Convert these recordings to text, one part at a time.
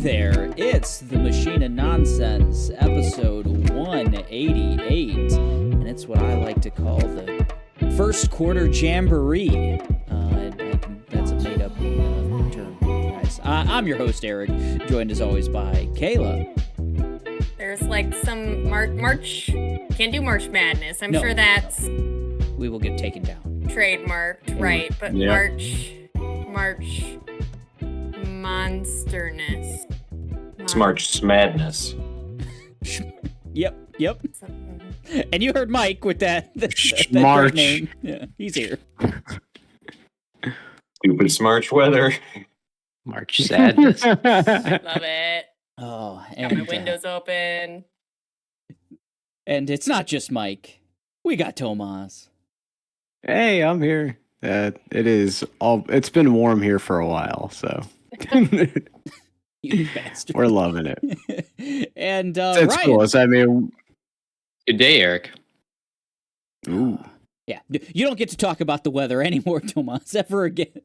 there, it's the Machine of Nonsense, episode 188, and it's what I like to call the first quarter Jamboree. That's a made-up term, guys. I'm your host, Eric, joined as always by Kayla. There's like some March, can't do March Madness. I'm sure that's... We will get taken down. Trademarked, right, but yeah. March Monsterness. It's March Madness. Yep. And you heard Mike with that March name. Yeah, he's here. Stupid Smarch weather. March Sadness. Love it. Oh, and got my windows open. And it's not just Mike. We got Tomas. Hey, I'm here. It's been warm here for a while, so you bastard. We're loving it. And it's Ryan. cool. I mean, good day, Eric. Ooh. Yeah, you don't get to talk about the weather anymore, Tomas, ever again.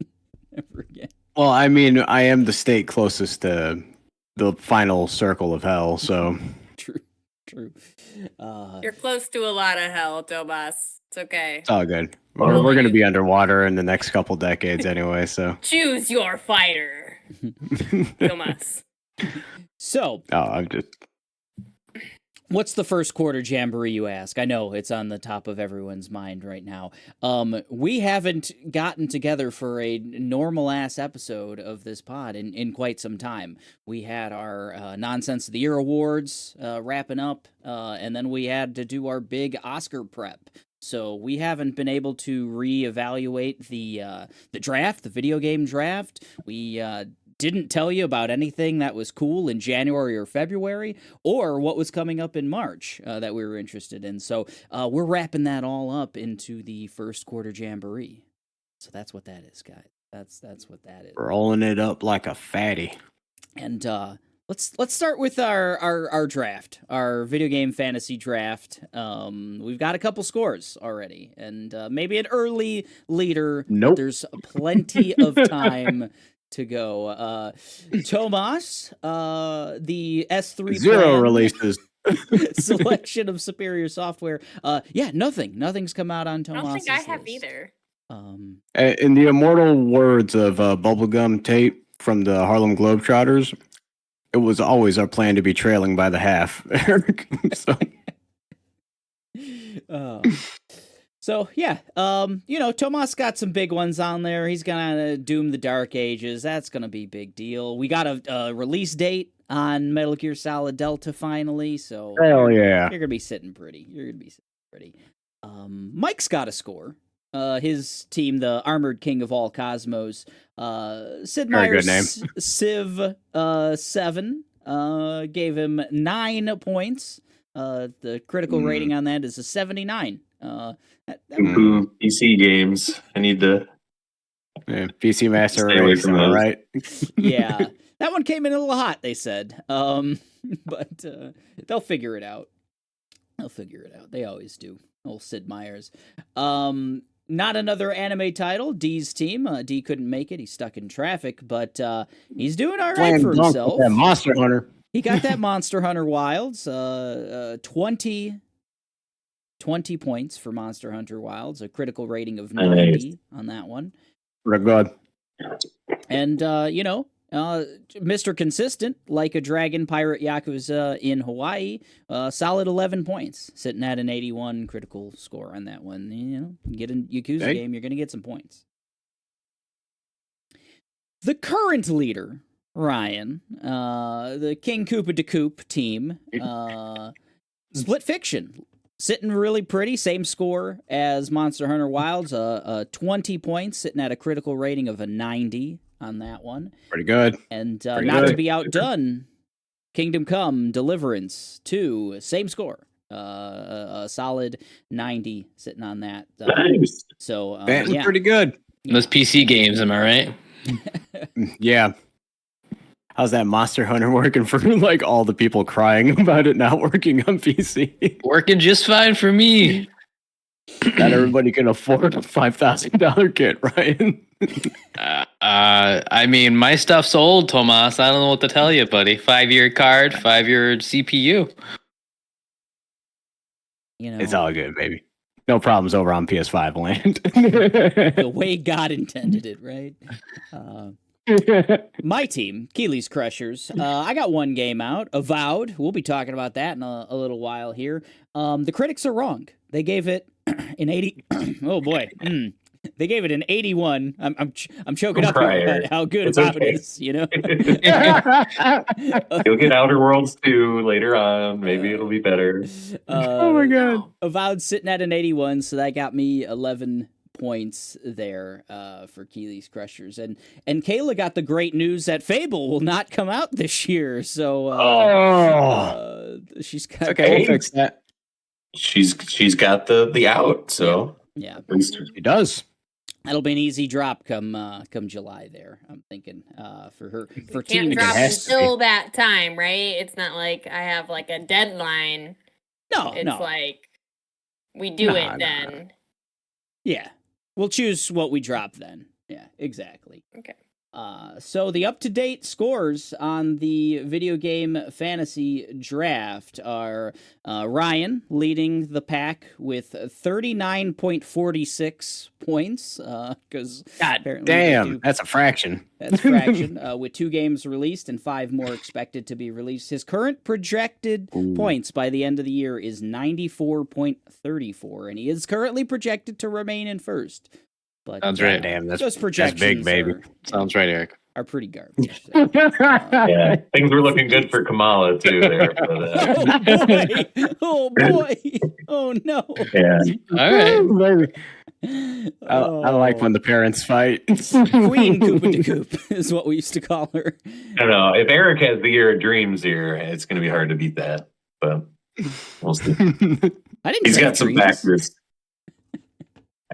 Well, I mean, I am the state closest to the final circle of hell, so True. You're close to a lot of hell, Tomas. It's okay. It's all good. We're going to be underwater in the next couple decades anyway, so. Choose your fighter, Tomas. So. I'm just. What's the first quarter Jamboree, you ask? I know it's on the top of everyone's mind right now. We haven't gotten together for a normal-ass episode of this pod in quite some time. We had our Nonsense of the Year awards wrapping up, and then we had to do our big Oscar prep. So we haven't been able to reevaluate the draft, the video game draft. We didn't tell you about anything that was cool in January or February, or what was coming up in March that we were interested in. So we're wrapping that all up into the first quarter Jamboree. So that's what that is, guys. That's what that is. Rolling it up like a fatty. And let's start with our draft, our video game fantasy draft. We've got a couple scores already, and maybe an early leader. Nope. There's plenty of time to go. Tomas, the S3 0 plan, releases. selection of superior software. Nothing's come out on Tomas. I don't think I have either. In the immortal words of Bubblegum Tape from the Harlem Globetrotters, it was always our plan to be trailing by the half, Eric. So yeah, Tomas got some big ones on there. He's gonna Doom the Dark Ages. That's gonna be a big deal. We got a release date on Metal Gear Solid Delta finally. So hell yeah, you're gonna be sitting pretty. Mike's got a score. His team, the Armored King of All Cosmos, Sid Meier's Civ 7, gave him 9 points. The critical rating on that is a 79. PC games. I need to. Yeah, PC Master Race, right? Yeah, that one came in a little hot, they said. But they'll figure it out. They always do. Old Sid Meier's. Not another anime title. D's team. D couldn't make it. He's stuck in traffic, but he's doing all right for himself. That Monster Hunter. He got that Monster Hunter Wilds. 20 points for Monster Hunter Wilds. A critical rating of 90 on that one. Pretty good. And, Mr. Consistent, like a dragon pirate Yakuza in Hawaii, solid 11 points, sitting at an 81 critical score on that one. Get a Yakuza game, you're going to get some points. The current leader, Ryan, the King Koopa de Koop team, Split Fiction, sitting really pretty, same score as Monster Hunter Wilds, 20 points, sitting at a critical rating of a 90 on that one. Pretty good. And to be outdone, Kingdom Come Deliverance 2, same score. A solid 90 sitting on that. Nice. So that's pretty good. Those PC games, am I right? Yeah. How's that Monster Hunter working for like all the people crying about it not working on PC? Working just fine for me. Not everybody can afford a $5,000 kit, Ryan. I mean, my stuff's old, Tomas. I don't know what to tell you, buddy. 5-year card, 5-year CPU. You know, It's all good, baby. No problems over on PS5 land. the way God intended it, right? My team, Keeley's Crushers. I got one game out, Avowed. We'll be talking about that in a little while here. The critics are wrong. They gave it an 80. Oh boy. They gave it an 81. I'm choking up here about how good It's Avowed okay. is, you know? You'll get Outer Worlds 2 later on. Maybe it'll be better. Oh my god. Avowed sitting at an 81, so that got me 11 points there for Keeley's Crushers. And Kayla got the great news that Fable will not come out this year. So she's got Okay, we'll fix that. She's got the out, so yeah. at least It does. That'll be an easy drop come July there. I'm thinking for her for Can't team. drop has to be. until that time, right? It's not like I have like a deadline. No, It's no. like we do Nah, it then. Yeah. We'll choose what we drop then. Yeah, exactly. Okay. So the up-to-date scores on the video game fantasy draft are Ryan leading the pack with 39.46 points. Because God apparently they damn, do- that's a fraction. That's fraction. With 2 games released and 5 more expected to be released. His current projected points by the end of the year is 94.34, and he is currently projected to remain in first. But Sounds right. Damn, those that's projections big, baby. Sounds right, Eric. are pretty garbage. So. yeah, things were looking good for Kamala too there. But, Oh boy! Oh no! yeah, All right. Baby. I like when the parents fight. Queen Koopa de Coop is what we used to call her. I don't know. If Eric has the year of dreams here, it's going to be hard to beat that. But we'll see. I didn't. He's say got some dreams. factors.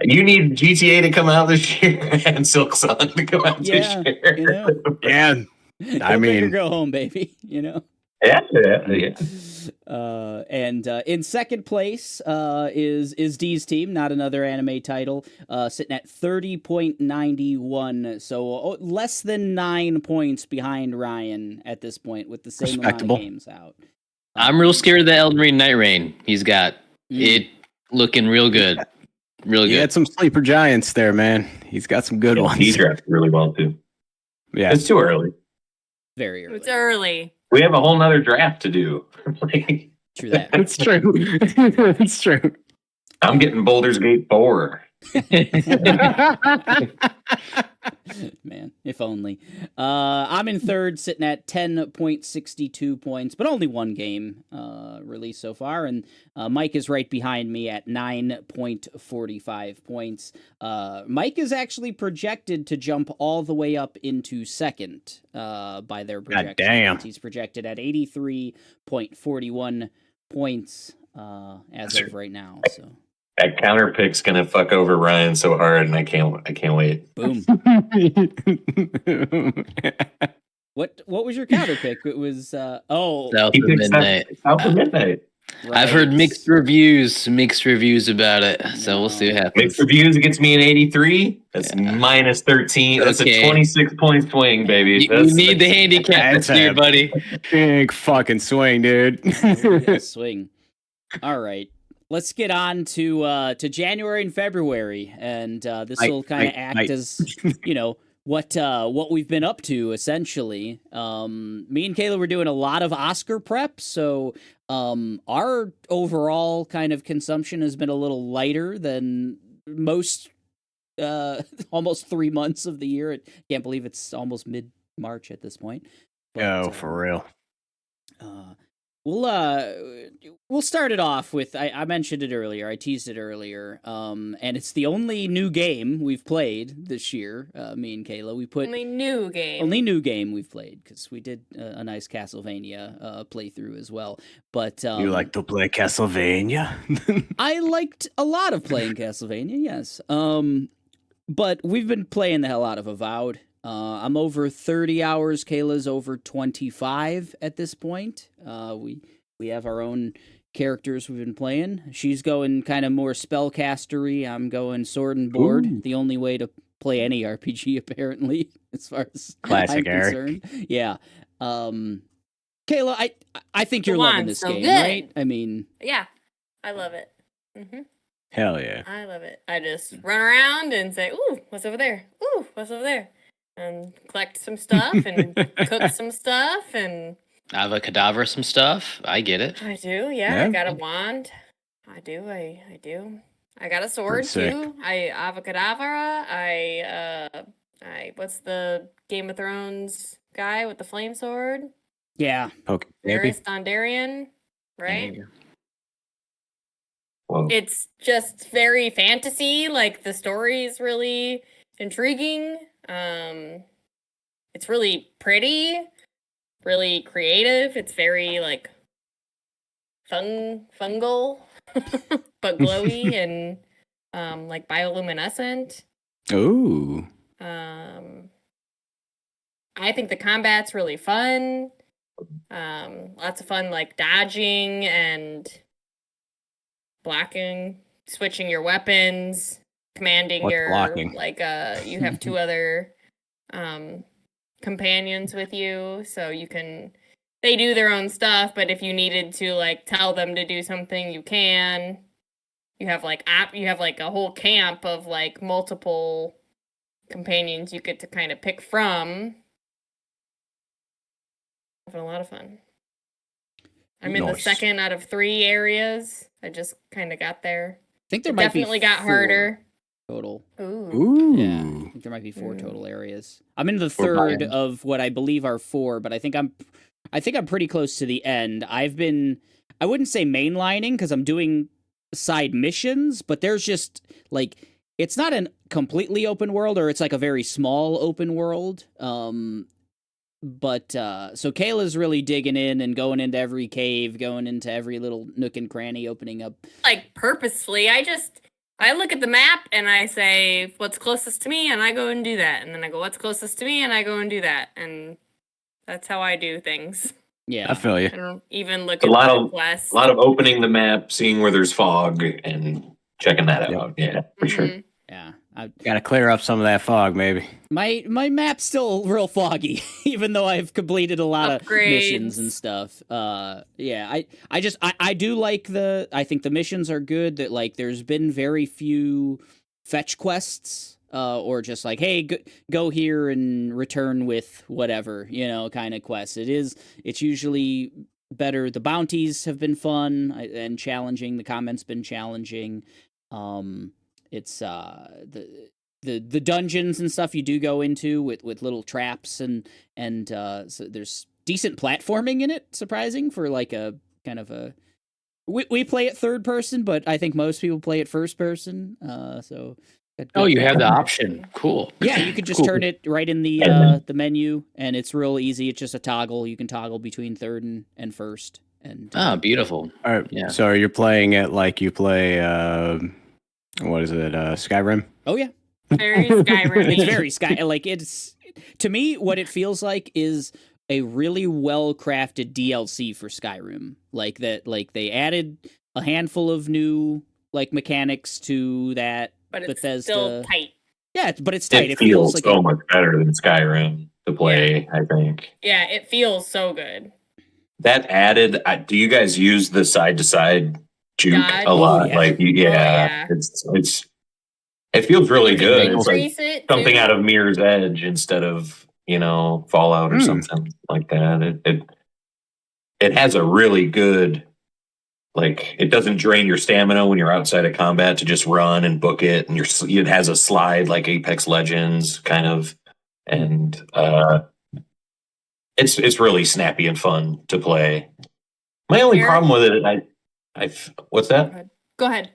You need GTA to come out this year and Silk Sun to come out Yeah, this year. you know. Yeah, Go big or go home, baby. You know. Yeah. And in second place is D's team, not another anime title, sitting at 30.91, so less than 9 points behind Ryan at this point with the same amount of Respectable. games out. I'm real scared of the Elden Ring Night Rain. He's got it looking real good. Real He good. had some sleeper giants there, man. He's got some good ones. He drafted really well too. Yeah. It's too early. Very early. It's early. We have a whole nother draft to do. True that. It's true. It's true. I'm getting Baldur's Gate 4. Man, if only. I'm in third, sitting at 10.62 points, but only one game released so far. And Mike is right behind me at 9.45 points. Mike is actually projected to jump all the way up into second by their projections. damn. He's projected at 83.41 points as of right now. So. That counter pick's gonna fuck over Ryan so hard, and I can't wait. Boom. What was your counter pick? It was South He of picks Midnight. South of Midnight. I've heard right. mixed reviews about it. So we'll see what happens. Mixed reviews, it gets me an 83. That's minus 13. That's Okay. a 26-point swing, baby. You need the handicap That's here, a- buddy. Big fucking swing, dude. Yeah, swing. All right. Let's get on to January and February, and this will kind of act as, you know, what we've been up to essentially. Me and Kayla were doing a lot of Oscar prep, so our overall kind of consumption has been a little lighter than most. Almost 3 months of the year. I can't believe it's almost mid-March at this point. But, For real. We'll start it off with I mentioned it earlier. I teased it earlier. And it's the only new game we've played this year. Me and Kayla, we put Only new game. only new game we've played because we did a nice Castlevania playthrough as well. But You like to play Castlevania? I liked a lot of playing Castlevania. Yes. But we've been playing the hell out of Avowed. I'm over 30 hours. Kayla's over 25 at this point. We have our own characters we've been playing. She's going kind of more spellcastery. I'm going sword and board. Ooh. The only way to play any RPG apparently, as far as Classic I'm Eric. concerned. Yeah. Kayla, I think you're Come loving on, this so game, good. right? I mean, Yeah, I love it. Hell yeah. I love it. I just run around and say, "Ooh, what's over there? Ooh, what's over there?" And collect some stuff and cook some stuff, and Avocadabra some stuff. I get it. I do. Yeah, Yeah. I got a wand. I do. I do. I got a sword Pretty sick. too. I avocadabra. I what's the Game of Thrones guy with the flame sword? yeah. Poke Varys Dondarrion, right? Whoa. It's just very fantasy. Like the story is really intriguing. It's really pretty, really creative. It's very like fungal, but glowy and like bioluminescent. Ooh. I think the combat's really fun. Lots of fun like dodging and blocking, switching your weapons, commanding What's your blocking? like you have two other companions with you, so they do their own stuff, but if you needed to like tell them to do something, you can. You have like a whole camp of like multiple companions you get to kind of pick from. Having a lot of fun. I'm in the Nice. 2nd out of 3 areas. I just kind of got there. I think there It might definitely be got 4 harder. total. Ooh. Ooh. Yeah, I think there might be 4 total areas. I'm in the We're 3rd behind. of what I believe are 4, but I think I'm pretty close to the end. I wouldn't say mainlining because I'm doing side missions, but there's just like it's not a completely open world, or it's like a very small open world. But so Kayla's really digging in and going into every cave, going into every little nook and cranny, opening up. Like purposefully, I look at the map and I say what's closest to me and I go and do that. And then I go what's closest to me and I go and do that. And that's how I do things. Yeah, I feel you. I don't even look A at lot the of- quest. A lot of opening the map, seeing where there's fog, and checking that Yep. out. Yeah, for sure. Mhm. yeah. Gotta clear up some of that fog, maybe. My map's still real foggy, even though I've completed a lot of missions and Upgrades. stuff. Yeah, I do like I think the missions are good. That like there's been very few fetch quests, or just like hey go here and return with whatever kind of quests. It's usually better. The bounties have been fun and challenging. The comment's been challenging. It's the dungeons and stuff you do go into with little traps and so there's decent platforming in it, surprising for like a kind of a we play it third person, but I think most people play it first person. So Oh, you have the option. Cool. yeah, you could just Cool. turn it right in the menu, and it's real easy. It's just a toggle. You can toggle between third and first. And Ah, beautiful. All right. Yeah. So you're playing it like you play, what is it, Skyrim? oh yeah, Very Skyrim. it's very sky like it's to me what it feels like is a really well crafted DLC for Skyrim. Like that, like they added a handful of new like mechanics to that. but it's Bethesda. still tight. Yeah, but it's tight. It feels like so much better than Skyrim to play. I think Yeah, it feels so good. that added. Do you guys use the side to side juke Dodge? a lot? yeah. Like, yeah. it feels really You can good. It's like increase it something too. out of Mirror's Edge instead of Fallout or something like that. It has a really good, like, it doesn't drain your stamina when you're outside of combat to just run and book it, and it has a slide like Apex Legends kind of, and it's really snappy and fun to play. My only Eric? problem with it, what's that? Go ahead.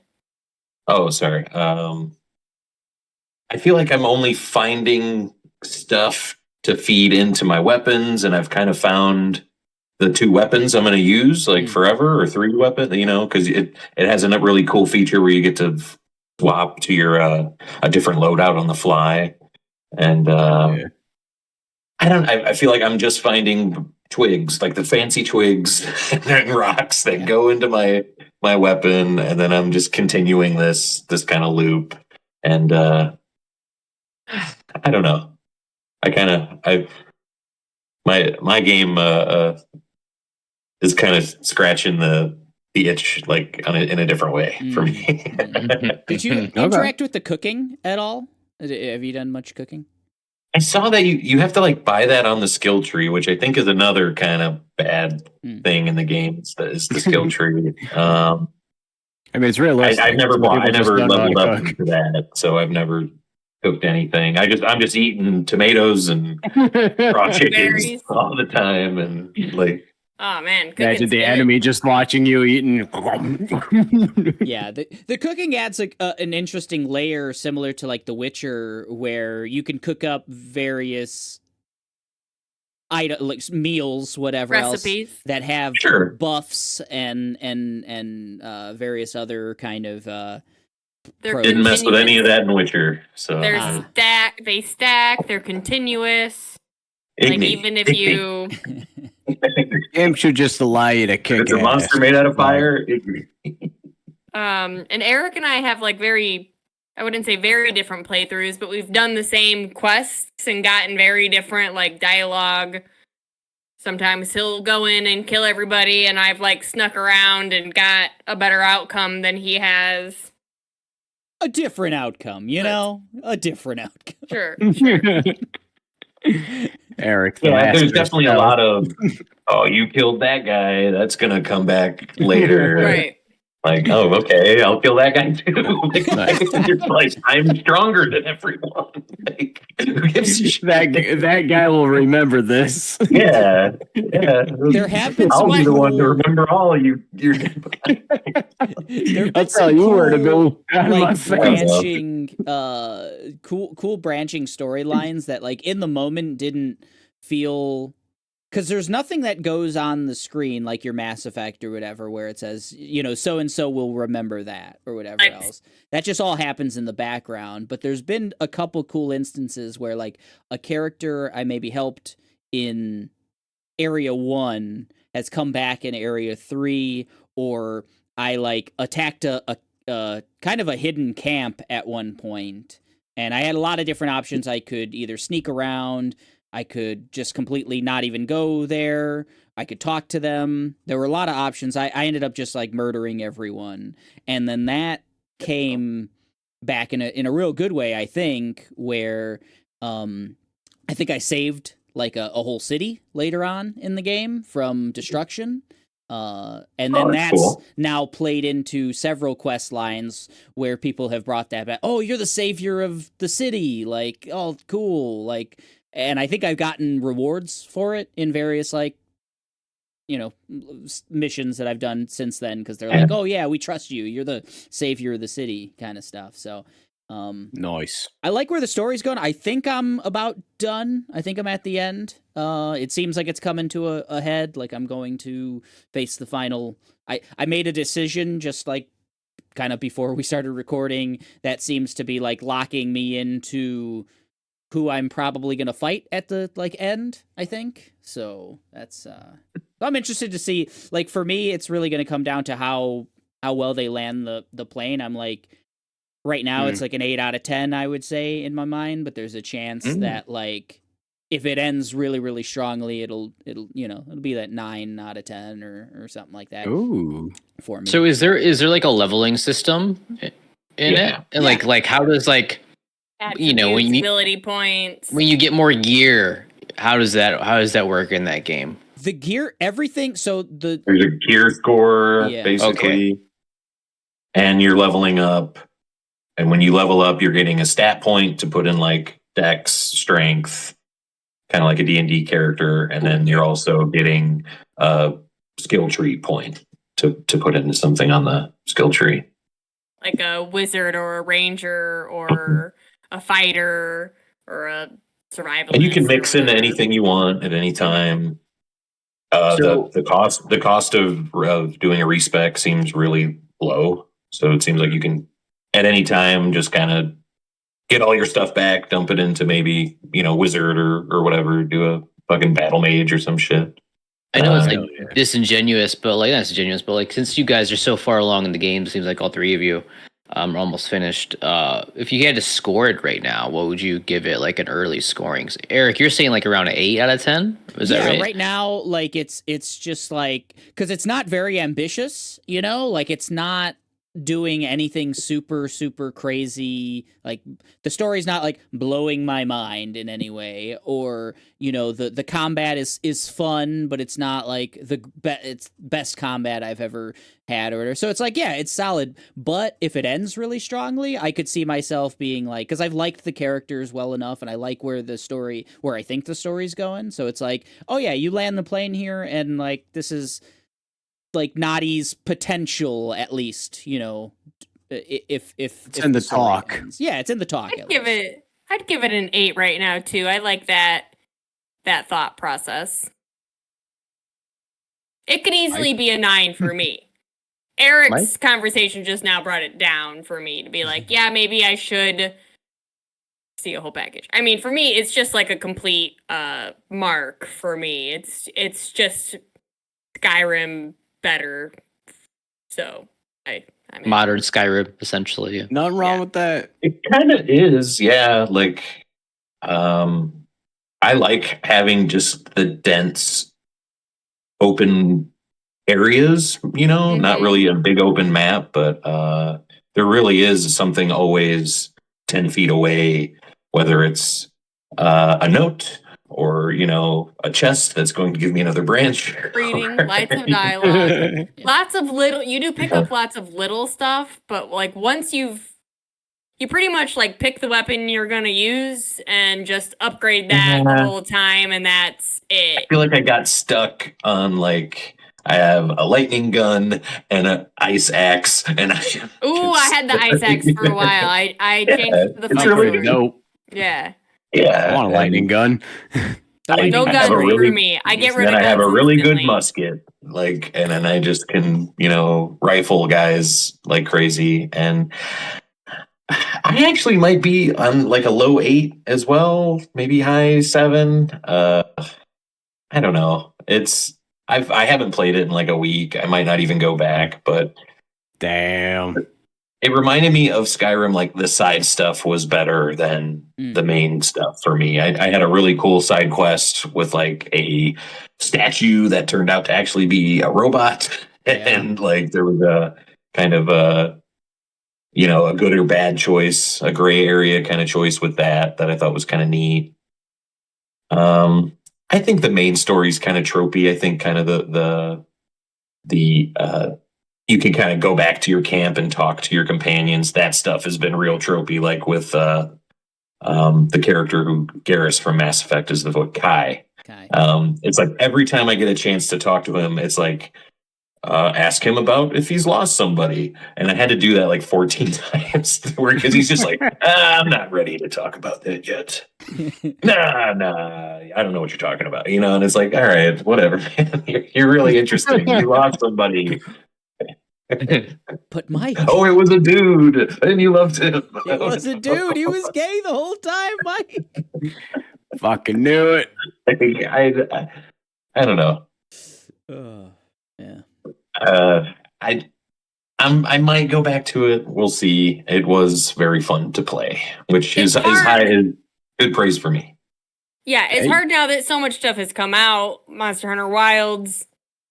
Oh, sorry. I feel like I'm only finding stuff to feed into my weapons, and I've kind of found the 2 weapons I'm going to use like forever, or 3 weapons, because it has a really cool feature where you get to swap to your a different loadout on the fly, and I feel like I'm just finding twigs, like the fancy twigs and rocks that go into my weapon, and then I'm just continuing this kind of loop, and I don't know. My game is kind of scratching the itch like in a different way for me. Did you Okay. interact with the cooking at all? Have you done much cooking? I saw that you have to like buy that on the skill tree, which I think is another kind of bad thing in the game. Is the skill tree. I mean, it's realistic. I've never Some bought. I people just never don't know how leveled to up cook. into that, so I've never cooked anything. I'm just eating tomatoes and raw chickens Berries. all the time, and like Oh man, Imagine cooking's the good. enemy just watching you eating. Yeah, the cooking adds an interesting layer similar to like The Witcher, where you can cook up various like meals, whatever Recipes. else that have Sure. buffs and various other kind of They're didn't mess with any of continuous. that in Witcher. So They're they stack, they're continuous. Like Igni. even if you Game should just allow you to kick it's a ass. monster made out of fire. Igni. and Eric and I have like I wouldn't say very different playthroughs, but we've done the same quests and gotten very different like dialogue. Sometimes he'll go in and kill everybody, and I've like snuck around and got a better outcome than he has. a different outcome, you know, a different outcome. Sure. Eric, the Yeah, there's master definitely a spell. lot of you killed that guy. That's gonna come back later. Right. Like, oh, okay, I'll kill that guy too. It's like I'm stronger than everyone. Like, who gives a shit? that guy will remember this. Yeah. There have been I'll some be the one to cool- remember all you. You're There've been I'll tell some you where to cool, go. Out of my like face. branching, cool branching storylines that, like, in the moment didn't feel, because there's nothing that goes on the screen like your Mass Effect or whatever, where it says, you know, so and so will remember that or whatever Right. else. That just all happens in the background. But there's been a couple cool instances where, like, a character I maybe helped in Area 1 has come back in Area 3, or I like attacked a kind of a hidden camp at one point, and I had a lot of different options. I could either sneak around, I could just completely not even go there, I could talk to them. There were a lot of options. I ended up just like murdering everyone, and then that came back in a real good way, I think, where I think I saved like a whole city later on in the game from destruction. And then that's that's cool. now played into several quest lines where people have brought that back. Oh, you're the savior of the city. Like, oh, cool. Like, and I think I've gotten rewards for it in various, like, you know, missions that I've done since then, because they're like, oh yeah, we trust you. You're the savior of the city kind of stuff. So, Nice. I like where the story's going. I think I'm about done. I think I'm at the end. It seems like it's coming to a head. Like I'm going to face the final. I made a decision just like kind of before we started recording that seems to be like locking me into who I'm probably going to fight at the like end, I think. So that's I'm interested to see. Like for me, it's really going to come down to how well they land the plane. I'm like, right now it's like an 8 out of 10, I would say, in my mind, but there's a chance that like if it ends really, really strongly, it'll be that 9 out of 10 or something like that. Ooh. For me. So is there like a leveling system in Yeah. it? And like how does like you know, when you- ability points. when you get more gear, how does that work in that game? The gear, everything. So the There's a gear score, Yeah. basically, and you're leveling up. And when you level up, you're getting a stat point to put in like Dex, Strength, kind of like a D&D character, and then you're also getting a skill tree point to put into something on the skill tree. Like a wizard or a ranger or a fighter or a survivalist. And you can or mix in whatever. anything you want at any time. So- The cost of doing a respec seems really low, so it seems like you can at any time just kind of get all your stuff back, dump it into maybe wizard or whatever, do a fucking battle mage or some shit. I know it's Uh, like disingenuous, but like not disingenuous, but like since you guys are so far along in the game, it seems like all three of you, I'm almost finished. If you had to score it right now, what would you give it like an early scoring? Eric, you're saying like around an 8 out of 10? Is that right? Right now, like it's just like because it's not very ambitious, like it's not doing anything super crazy. Like the story's not like blowing my mind in any way, or the combat is fun, but it's not like it's best combat I've ever had or whatever. So it's like, yeah, it's solid, but if it ends really strongly, I could see myself being like, because I've liked the characters well enough and I like where I think the story's going, so it's like, oh yeah, you land the plane here and like this is like Nadi's potential, at least, if It's in the story talk. ends. Yeah, it's in the talk. I'd give it an 8 right now too. I like that thought process. It could easily be a 9 for me. Eric's conversation just now brought it down for me to be like, yeah, maybe I should see a whole package. I mean, for me, it's just like a complete mark for me. It's just Skyrim better. So I'm Modern Skyrim, essentially. Nothing wrong with that. It kind of is, yeah. Like, I like having just the dense, open areas. Not really a big open map, but there really is something always 10 feet away, whether it's a note or a chest that's going to give me another branch. Reading, lots of dialogue, lots of little. You do pick up lots of little stuff, but like once you pretty much like pick the weapon you're gonna use and just upgrade that the whole time, and that's it. I feel like I got stuck on like I have a lightning gun and an ice axe, and I had the ice axe for a while. I changed to the it's flame really sword. dope. Yeah. Yeah, I want a lightning gun. No I gun have a for really- me. I get rid Then of I have a guns really good instantly. musket, like, and then I just can, rifle guys like crazy. And I actually might be on like a low 8 as well, maybe high 7. I don't know. I haven't played it in like a week. I might not even go back, but Damn. it reminded me of Skyrim. Like the side stuff was better than the main stuff for me. I had a really cool side quest with like a statue that turned out to actually be a robot, and like there was a kind of a good or bad choice, a gray area kind of choice with that I thought was kind of neat. I think the main story is kind of tropey. I think kind of the you can kind of go back to your camp and talk to your companions. That stuff has been real tropey, like with the character who Garrus from Mass Effect is the vote Kai. It's like every time I get a chance to talk to him, it's like ask him about if he's lost somebody, and I had to do that like 14 times because he's just like, I'm not ready to talk about that yet. Nah, I don't know what you're talking about, and it's like, all right, whatever, man. You're really interesting. You lost somebody. But Mike, oh, it was a dude, and you loved him. It was a dude. He was gay the whole time, Mike. Fucking knew it. I don't know. Yeah. I might go back to it. We'll see. It was very fun to play, which is high is good praise for me. Yeah, it's hard now that so much stuff has come out. Monster Hunter Wilds,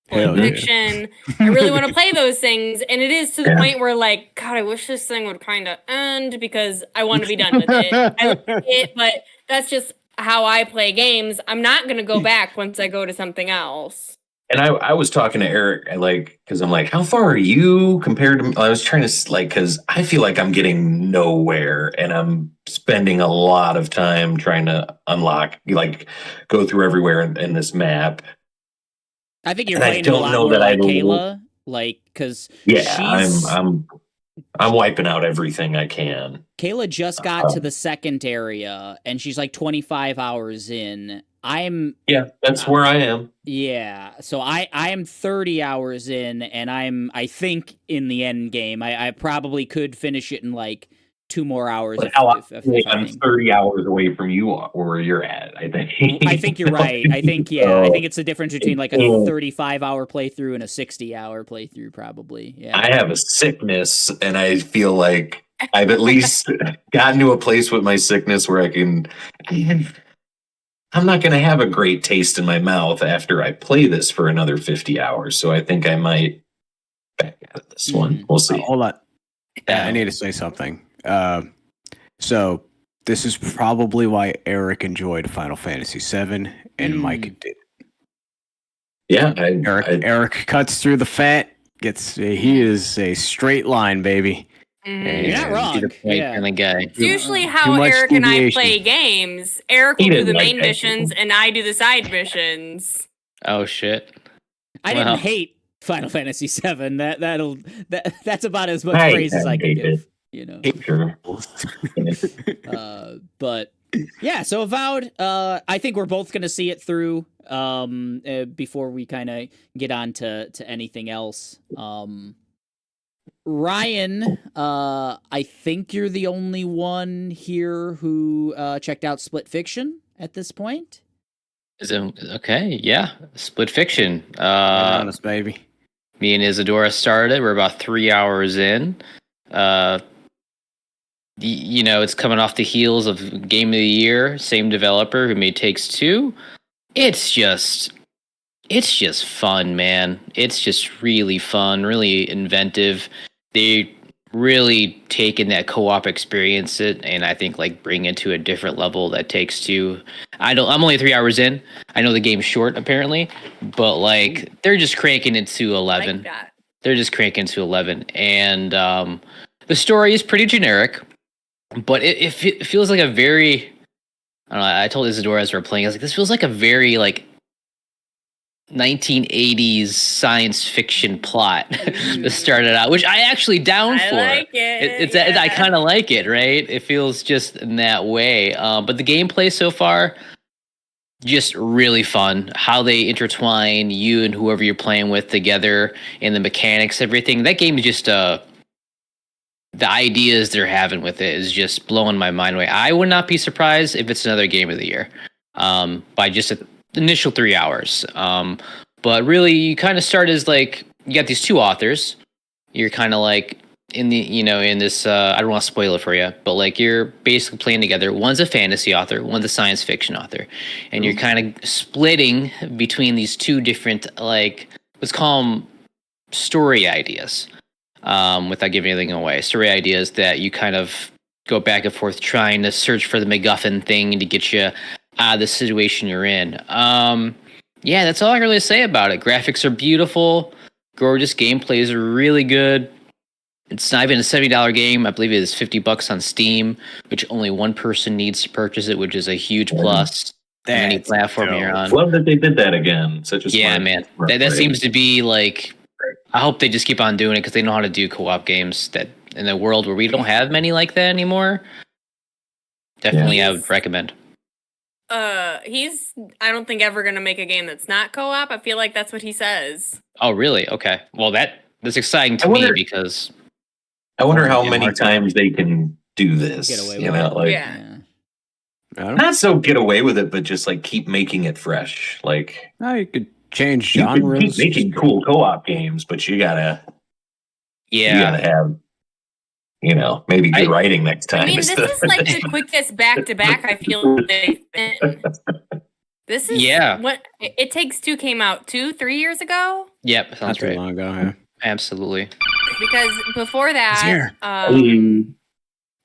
Fiction. I really want to play those things, and it is to the point where, like, God, I wish this thing would kind of end because I want to be done with it. I like it, but that's just how I play games. I'm not going to go back once I go to something else. And I was talking to Eric, because I'm like, how far are you compared to? I was trying to because I feel like I'm getting nowhere, and I'm spending a lot of time trying to unlock, like, go through everywhere in this map. I think you're playing a lot more like Kayla, like because I'm wiping out everything I can. Kayla just got to the second area, and she's like 25 hours in. That's where I am. Yeah, so I am 30 hours in, and I think in the end game. I probably could finish it in like 2 more hours. But I'm 30 hours away from you where you're at, I think. I think you're right. I think I think it's the difference between like a 35-hour playthrough and a 60-hour playthrough, probably. Yeah. I have a sickness, and I feel like I've at least gotten to a place with my sickness where I'm not going to have a great taste in my mouth after I play this for another 50 hours. So I think I might back out of this one. We'll see. Hold on. I need to say something. So this is probably why Eric enjoyed Final Fantasy VII and Mike did. Yeah, Eric cuts through the fat. He is a straight line, baby. You're not wrong. Kind of guy. It's usually how Eric and I play games. Eric will do the main missions, and I do the side missions. Oh shit! I didn't hate Final Fantasy VII. That's about as much praise as I can give. You know. Sure. But yeah, so Avowed, I think we're both gonna see it through before we kind of get on to anything else. Ryan, I think you're the only one here who checked out Split Fiction at this point. Is it okay? Yeah, Split Fiction. Honest, baby. Me and Isadora started. We're about 3 hours in. You know, it's coming off the heels of Game of the Year, same developer who made Takes Two. It's just fun, man. It's just really fun, really inventive. They really taken that co-op experience and I think like bring it to a different level that Takes Two. I'm only 3 hours in. I know the game's short apparently, but like they're just cranking it to 11. Like that. They're just cranking to 11, and the story is pretty generic, but it feels like a very. I don't know. I told Isadora as we were playing, I was like, this feels like a very like 1980s science fiction plot that started out, which I actually down for. I like it. I kind of like it, right? It feels just in that way. But the gameplay so far, just really fun. How they intertwine you and whoever you're playing with together, and the mechanics, everything. That game is just the ideas they're having with it is just blowing my mind away. I would not be surprised if it's another Game of the Year by just the initial 3 hours. But really, you kind of start as like, you got these two authors. You're kind of like in this, I don't want to spoil it for you, but like you're basically playing together. One's a fantasy author, one's a science fiction author. And you're kind of splitting between these two different, like, let's call them story ideas. Without giving anything away, story ideas that you kind of go back and forth trying to search for the MacGuffin thing to get you out of the situation you're in. Yeah, that's all I can really say about it. Graphics are beautiful, gorgeous, gameplay is really good. It's not even a $70 game. I believe it is $50 on Steam, which only one person needs to purchase it, which is a huge plus. Any platform you're on. Love that they did that again. Yeah, man. That seems to be like. I hope they just keep on doing it because they know how to do co-op games that in a world where we don't have many like that anymore. Definitely, I would recommend. He's I don't think ever gonna make a game that's not co-op. I feel like that's what he says. Oh, really? Okay. Well, that's exciting to me because I wonder how many times they can do this. Get away you with know, it. like Yeah. not so get away with it, but just like keep making it fresh. Like you could change you can genres. keep making cool co-op games, but you gotta have maybe good writing next time. I mean, this is like the quickest back-to-back I feel they've been. This is what It Takes Two came out 2-3 years ago. Yep, sounds Not too right. long ago, yeah. Absolutely. Because before that,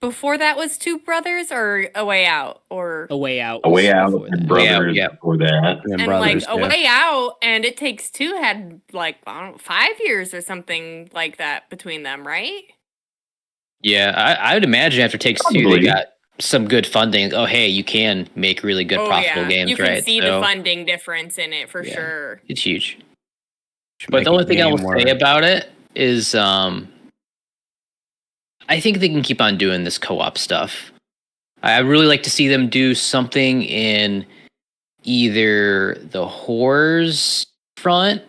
before that was Two Brothers or A Way Out or A Way Out. A Way Out, That. Brothers before that, and Brothers, like A Way Out and It Takes Two had like 5 years or something like that between them, right? Yeah, I would imagine after Takes Two, they got some good funding. Oh, hey, you can make really good profitable games, you can right? see the funding difference in it for sure. It's huge. But the only thing I will say about it is, I think they can keep on doing this co-op stuff. I really like to see them do something in either the horrors front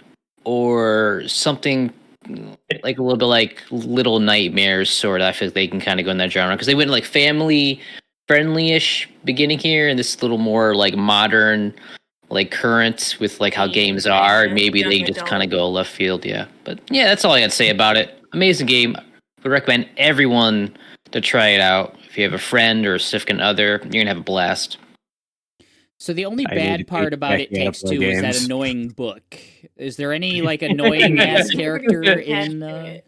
or something like a little bit like Little Nightmares, sort of. I feel like they can kind of go in that genre because they went like family friendly-ish beginning here, and this little more like modern, like current with like how games are. Maybe young they just adult. kind of go left field, yeah. But yeah, that's all I got to say about it. Amazing game. Would recommend everyone to try it out. If you have a friend or a significant other, you're gonna have a blast. So the only I need bad to part get about back It into Takes play Two is that games. annoying book. Is there any like annoying ass character in? It's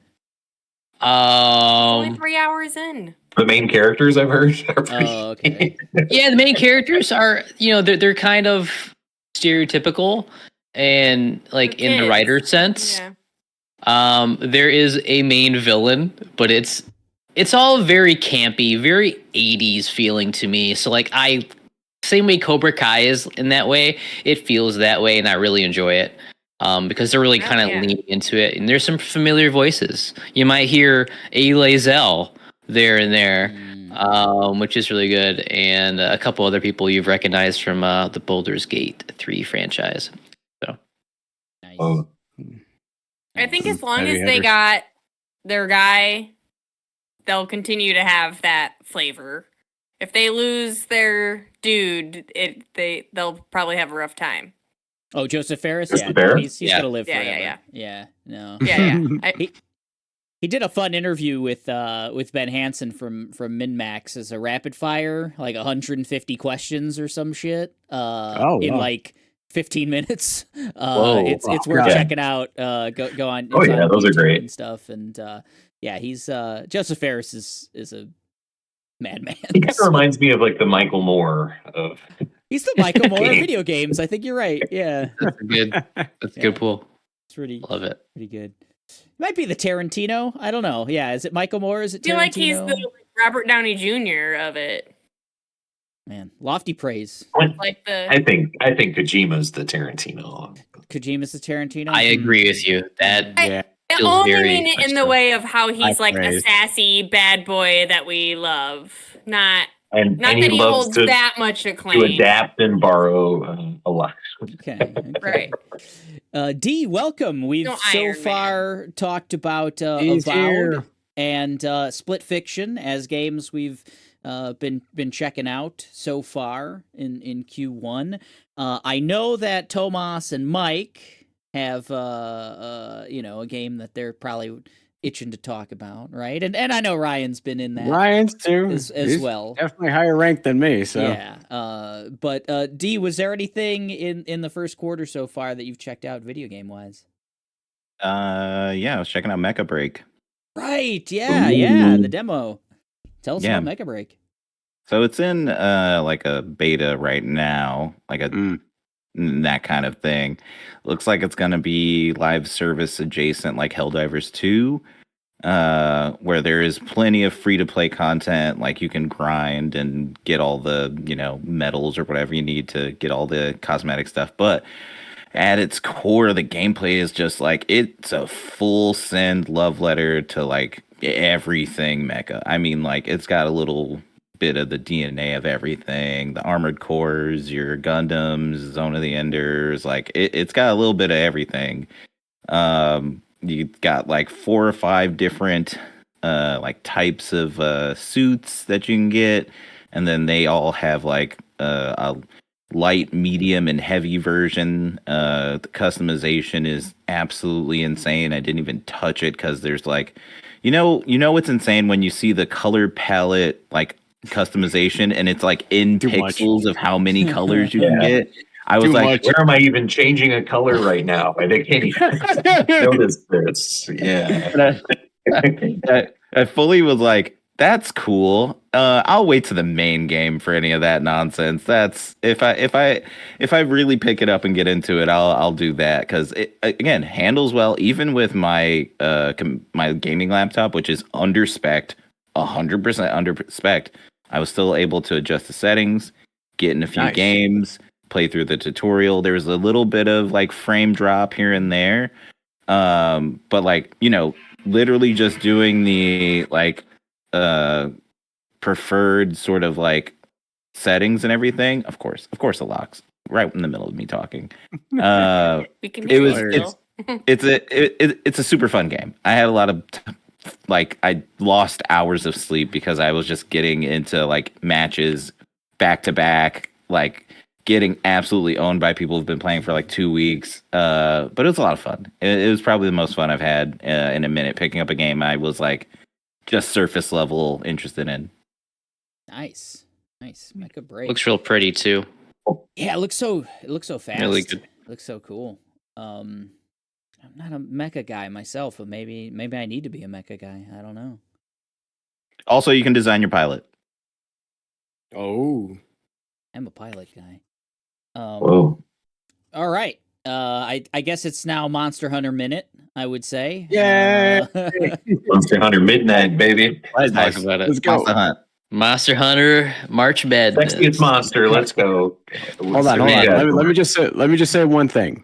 only Um, 3 hours in. The main characters I've heard are pretty. Oh, okay. yeah, the main characters are, they're kind of stereotypical and like in the kids. writer sense. Yeah. There is a main villain, but it's all very campy, very 80s feeling to me. So like same way Cobra Kai is in that way, it feels that way, and I really enjoy it. Because they're really kind of yeah. leaning into it, and there's some familiar voices. You might hear A. Lazel there and there, which is really good, and a couple other people you've recognized from the Baldur's Gate 3 franchise. So Nice. Oh, I think as long Heavy as they hitters. got their guy, they'll continue to have that flavor. If they lose their dude, they'll probably have a rough time. Oh, Joseph Ferris. Joseph Yeah, Ferris? he's Yeah. gonna live Yeah, forever. yeah. Yeah, no. Yeah, yeah. He did a fun interview with Ben Hansen from MinMax as a rapid fire, like 150 questions or some shit. In wow. like 15 minutes. Whoa. It's worth God. checking out. Go on. Oh, it's yeah, on those are YouTube great. and stuff. And yeah, he's Joseph Ferris is a madman. he kind of reminds me of like the Michael Moore of. He's the Michael Moore of video games. I think you're right. Yeah, that's a good Yeah. good pull. it's pretty Love it. pretty good. Might be the Tarantino. I don't know. Yeah, is it Michael Moore? Is it I feel Tarantino? like he's the Robert Downey Jr. of it. Man, lofty praise. Like the I think Kojima's the Tarantino. Kojima's the Tarantino. I agree with you. That Yeah. I feels only very mean it much in the so. way of how he's like a praise. sassy bad boy that we love. Not And that he he loves holds to that much acclaim. adapt and borrow a lot. Okay. Right. D, welcome. We've No so Iron Man. far talked about He's Avowed here. and Split Fiction as games we've been checking out so far in Q1. I know that Tomas and Mike have a game that they're probably itching to talk about, right? And I know Ryan's been in that Ryan's too. as He's well. Definitely higher ranked than me. So Yeah. But D, was there anything in the first quarter so far that you've checked out video game wise? Yeah, I was checking out Mecha Break. Right. Yeah. Ooh. The demo. Tell us Yeah. about Mega Break. So it's in like a beta right now, like that kind of thing. Looks like it's gonna be live service adjacent, like Helldivers 2, where there is plenty of free to play content. Like you can grind and get all the medals or whatever you need to get all the cosmetic stuff, but at its core, the gameplay is just like it's a full send love letter to like everything mecha. I mean, like it's got a little bit of the DNA of everything, the Armored Cores, your Gundams, Zone of the Enders, like it's got a little bit of everything. You got like 4 or 5 different like types of suits that you can get, and then they all have like a light, medium, and heavy version. The customization is absolutely insane. I didn't even touch it because there's like, what's insane when you see the color palette like customization and it's like in Too much. pixels of how many colors you can Yeah. get. I was Too like, much. Where am I even changing a color right now? I can't even notice this. Yeah. I fully was like, that's cool. I'll wait to the main game for any of that nonsense. That's if I really pick it up and get into it, I'll do that because it again handles well even with my my gaming laptop, which is under spec, 100% under spec. I was still able to adjust the settings, get in a few Nice. games, play through the tutorial. There was a little bit of like frame drop here and there, but like literally just doing the like preferred sort of like settings and everything. Of course it locks right in the middle of me talking. we can It hear was you Hilarious. still. it's a super fun game. I had a lot of I lost hours of sleep because I was just getting into like matches back to back, like getting absolutely owned by people who've been playing for like 2 weeks. But it was a lot of fun. It was probably the most fun I've had in a minute, picking up a game I was like just surface level interested in. Nice. Mecha Break. Looks real pretty too. Yeah, it looks so fast. Really good. It looks so cool. I'm not a mecha guy myself, but maybe I need to be a mecha guy. I don't know. Also, you can design your pilot. Oh. I'm a pilot guy. Whoa. All right. I guess it's now Monster Hunter Minute, I would say. Yay! Monster Hunter Midnight, baby. Let's talk about it. Let's go. Monster Hunt. Monster Hunter March Madness. Sexiest monster. Let's go. Hold on. Let me just say one thing.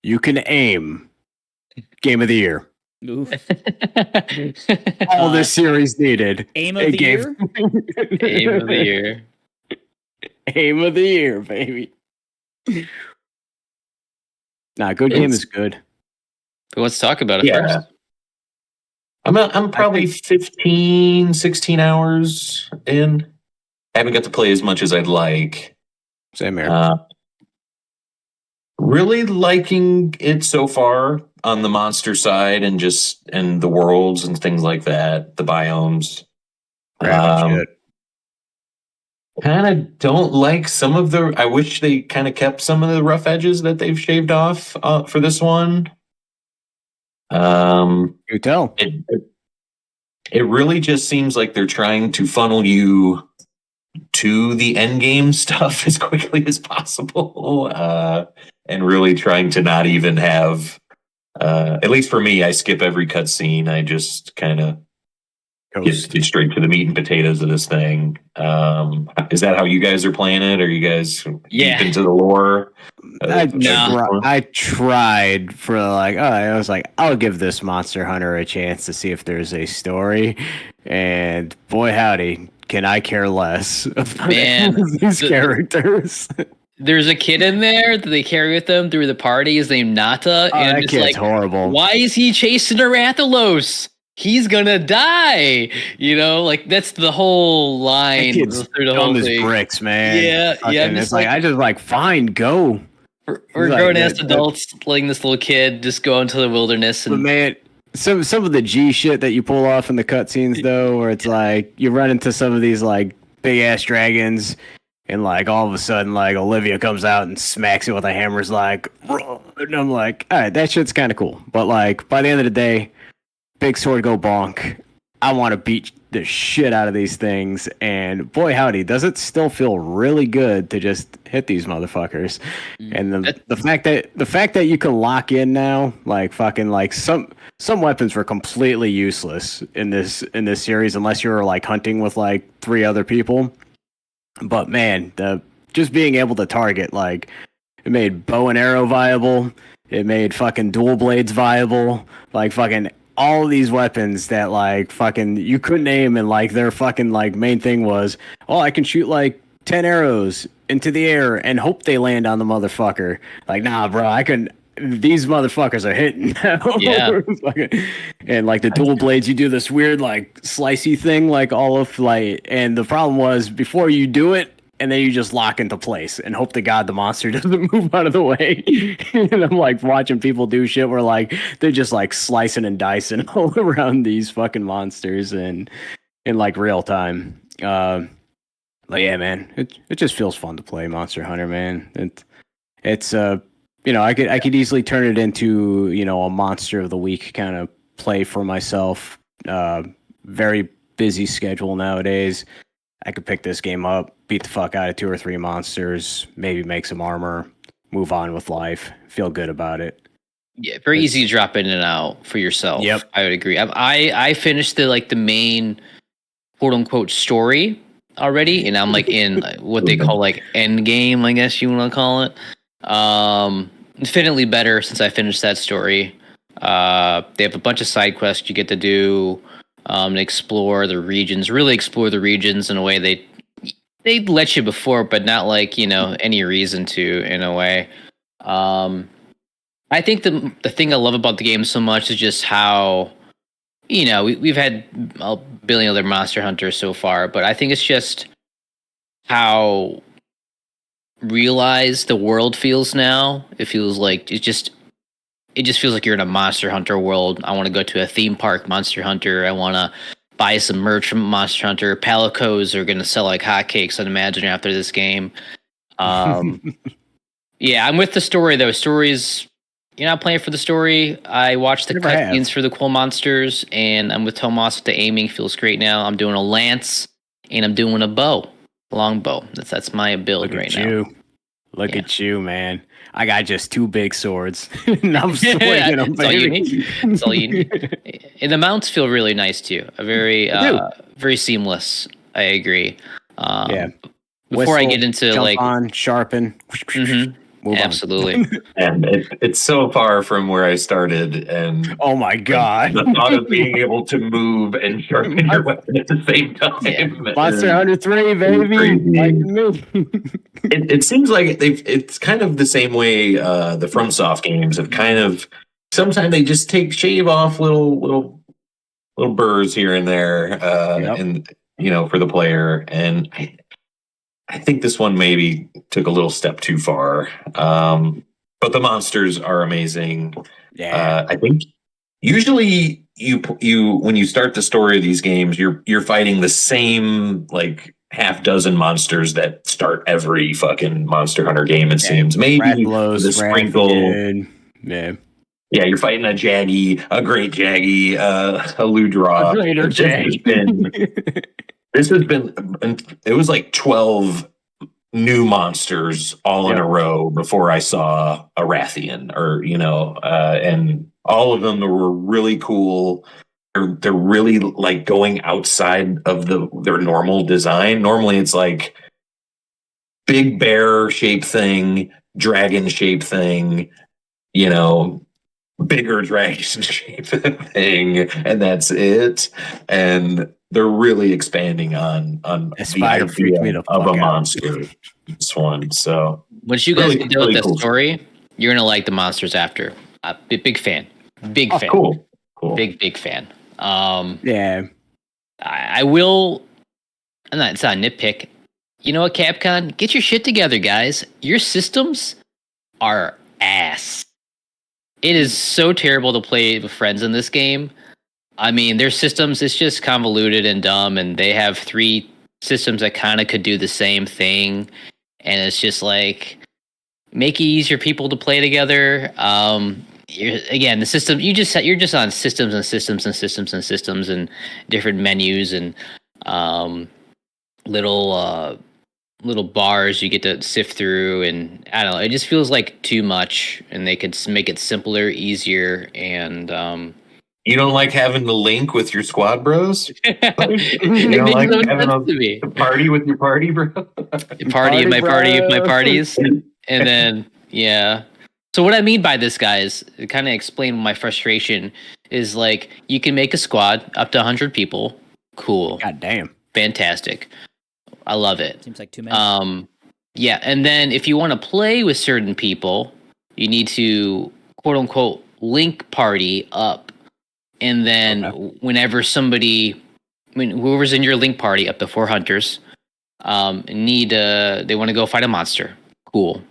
You can aim. Game of the year. Oof. All this series needed. Aim of the year? Game of the year. Aim of the year, baby. Nah, good game is good. But let's talk about it Yeah. first. I'm probably 15, 16 hours in. I haven't got to play as much as I'd like. Same here. Really liking it so far on the monster side and the worlds and things like that, the biomes. Shit. Kind of don't like some of the. I wish they kind of kept some of the rough edges that they've shaved off for this one. You tell. It really just seems like they're trying to funnel you to the end game stuff as quickly as possible, and really trying to not even have. At least for me, I skip every cutscene. I just kind of get straight to the meat and potatoes of this thing. Is that how you guys are playing it? Are you guys deep into the lore? I tried for I was like, I'll give this Monster Hunter a chance to see if there's a story, and boy howdy, can I care less about these characters. There's a kid in there that they carry with them through the party. His name Nata, and that it's kid's like, horrible. Why is he chasing a Rathalos? He's gonna die. Like that's the whole line through the whole dumb as thing. bricks, man. Yeah. It's like I just fine, go. We're grown ass adults letting this little kid just go into the wilderness. But man, some of the G shit that you pull off in the cutscenes though, where it's like you run into some of these like big ass dragons, and like all of a sudden like Olivia comes out and smacks it with a hammer, is like, and I'm like, all right, that shit's kind of cool. But like by the end of the day, big sword go bonk. I want to beat the shit out of these things, and boy howdy, does it still feel really good to just hit these motherfuckers. And the fact that you can lock in now, like fucking like some weapons were completely useless in this series unless you were like hunting with like 3 other people. But man, just being able to target, like, it made bow and arrow viable. It made fucking dual blades viable. Like fucking all of these weapons that like fucking you couldn't aim, and like their fucking like main thing was, oh, I can shoot like 10 arrows into the air and hope they land on the motherfucker. Like, nah, bro, these motherfuckers are hitting. Yeah. And like the dual blades, you do this weird like slicey thing, like all of like, and the problem was before you do it, and then you just lock into place and hope to God the monster doesn't move out of the way. And I'm like watching people do shit where like they're just like slicing and dicing all around these fucking monsters and in like real time. But yeah, man, it just feels fun to play Monster Hunter, man. It's I could easily turn it into a Monster of the Week kind of play for myself. Very busy schedule nowadays. I could pick this game up, beat the fuck out of 2 or 3 monsters, maybe make some armor, move on with life, feel good about it. Yeah, very easy to drop in and out for yourself. Yep. I would agree. I finished the main quote unquote story already, and I'm like in what they call like end game, I guess you want to call it. Infinitely better since I finished that story. They have a bunch of side quests you get to do. Explore the regions, really explore the regions in a way they let you before, but not like any reason to in a way. I think the thing I love about the game so much is just how, we've had a billion other Monster Hunters so far, but I think it's just how realized the world feels now. It feels like it just feels like you're in a Monster Hunter world. I want to go to a theme park Monster Hunter. I want to buy some merch from Monster Hunter. Palicos are going to sell like hotcakes, I'd imagine, after this game. Yeah, I'm with the story, though. Stories, you're not playing for the story. I watched the Never have. cutscenes for the cool monsters, and I'm with Tomas with the aiming. Feels great now. I'm doing a lance, and I'm doing a bow. Long bow. That's my build Look right at now. you. Look Yeah. at you, man. I got just 2 big swords. And I'm swinging them, That's all you baby. need. That's all you need. And the mounts feel really nice too. A very, very seamless. I agree. Yeah. Before I Whistle, get into jump like, on, sharpen, Mhm. move on. Absolutely. And it's so far from where I started, and Oh my god. the thought of being able to move and sharpen your weapon at the same time. Yeah. Monster is- Hunter 3, baby. crazy. Like me. It seems like it's kind of the same way the FromSoft games have kind of. Sometimes they just shave off little burrs here and there, Yep. and for the player. And I think this one maybe took a little step too far. But the monsters are amazing. Yeah. I think usually you when you start the story of these games, you're fighting the same like half dozen monsters that start every fucking Monster Hunter game. It seems maybe Rathalos, the sprinkle. Rathian. Yeah. Yeah, you're fighting a Jaggy, a Great Jaggy, a Ludra. A greater This has been. It was like 12 new monsters all in Yep. a row before I saw a Rathian, or and all of them were really cool. They're really like going outside of their normal design. Normally, it's like big bear shape thing, dragon shape thing, bigger dragon shape thing, and that's it. And they're really expanding on A the spider freaked me idea the of fuck a out. monster. This one, so Once you guys Really- get done really with the cool. story, you're gonna like the monsters after. Big fan. Big oh, fan. cool. Big fan. Yeah. I will. It's not a nitpick. You know what, Capcom? Get your shit together, guys. Your systems are ass. It is so terrible to play with friends in this game. I mean, their systems, it's just convoluted and dumb, and they have 3 systems that kind of could do the same thing. And it's just like, make it easier for people to play together. Again, the system, you're just on systems and systems and systems and systems and different menus and little bars you get to sift through, and I don't know, it just feels like too much, and they could make it simpler, easier, and You don't like having the link with your squad bros? it You don't like makes no having sense to me. a party with your party bro? Party of my bro. parties, and then yeah. So what I mean by this, guys, to kind of explain my frustration, is like you can make a squad up to 100 people. Cool, God damn. fantastic. I love it. Seems like too many. Yeah, and then if you want to play with certain people, you need to quote unquote link party up, and then whenever whoever's in your link party, up to 4 hunters, they want to go fight a monster. Cool,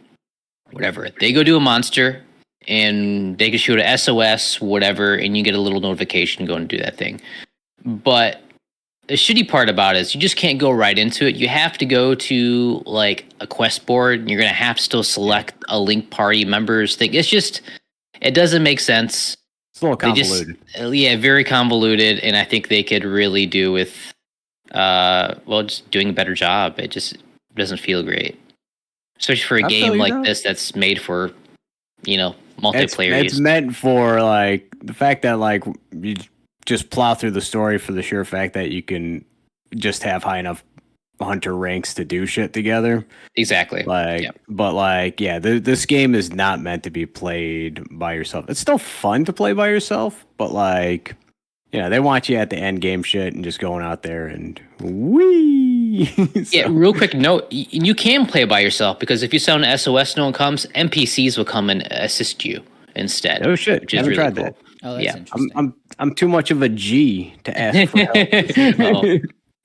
whatever. They go do a monster, and they can shoot a SOS, whatever, and you get a little notification, go and do that thing. But the shitty part about it is you just can't go right into it. You have to go to like a quest board, and you're gonna have to still select a link party members thing. It's just, it doesn't make sense. It's a little They just- convoluted. yeah, very convoluted, and I think they could really do with just doing a better job. It just doesn't feel great, especially for a I feel game you, like though. this that's made for multiplayer It's use. meant for like the fact that like you just plow through the story for the sheer fact that you can just have high enough hunter ranks to do shit together. Exactly. Like, Yep. but like, yeah, this game is not meant to be played by yourself. It's still fun to play by yourself, but like, they want you at the end game shit and just going out there and wee. Yeah, real quick note, you can play by yourself, because if you sound an SOS, no one comes, NPCs will come and assist you. instead. Oh shit! Which is Haven't really tried cool. that. Oh, that's Yeah. interesting. I'm too much of a G to ask for help.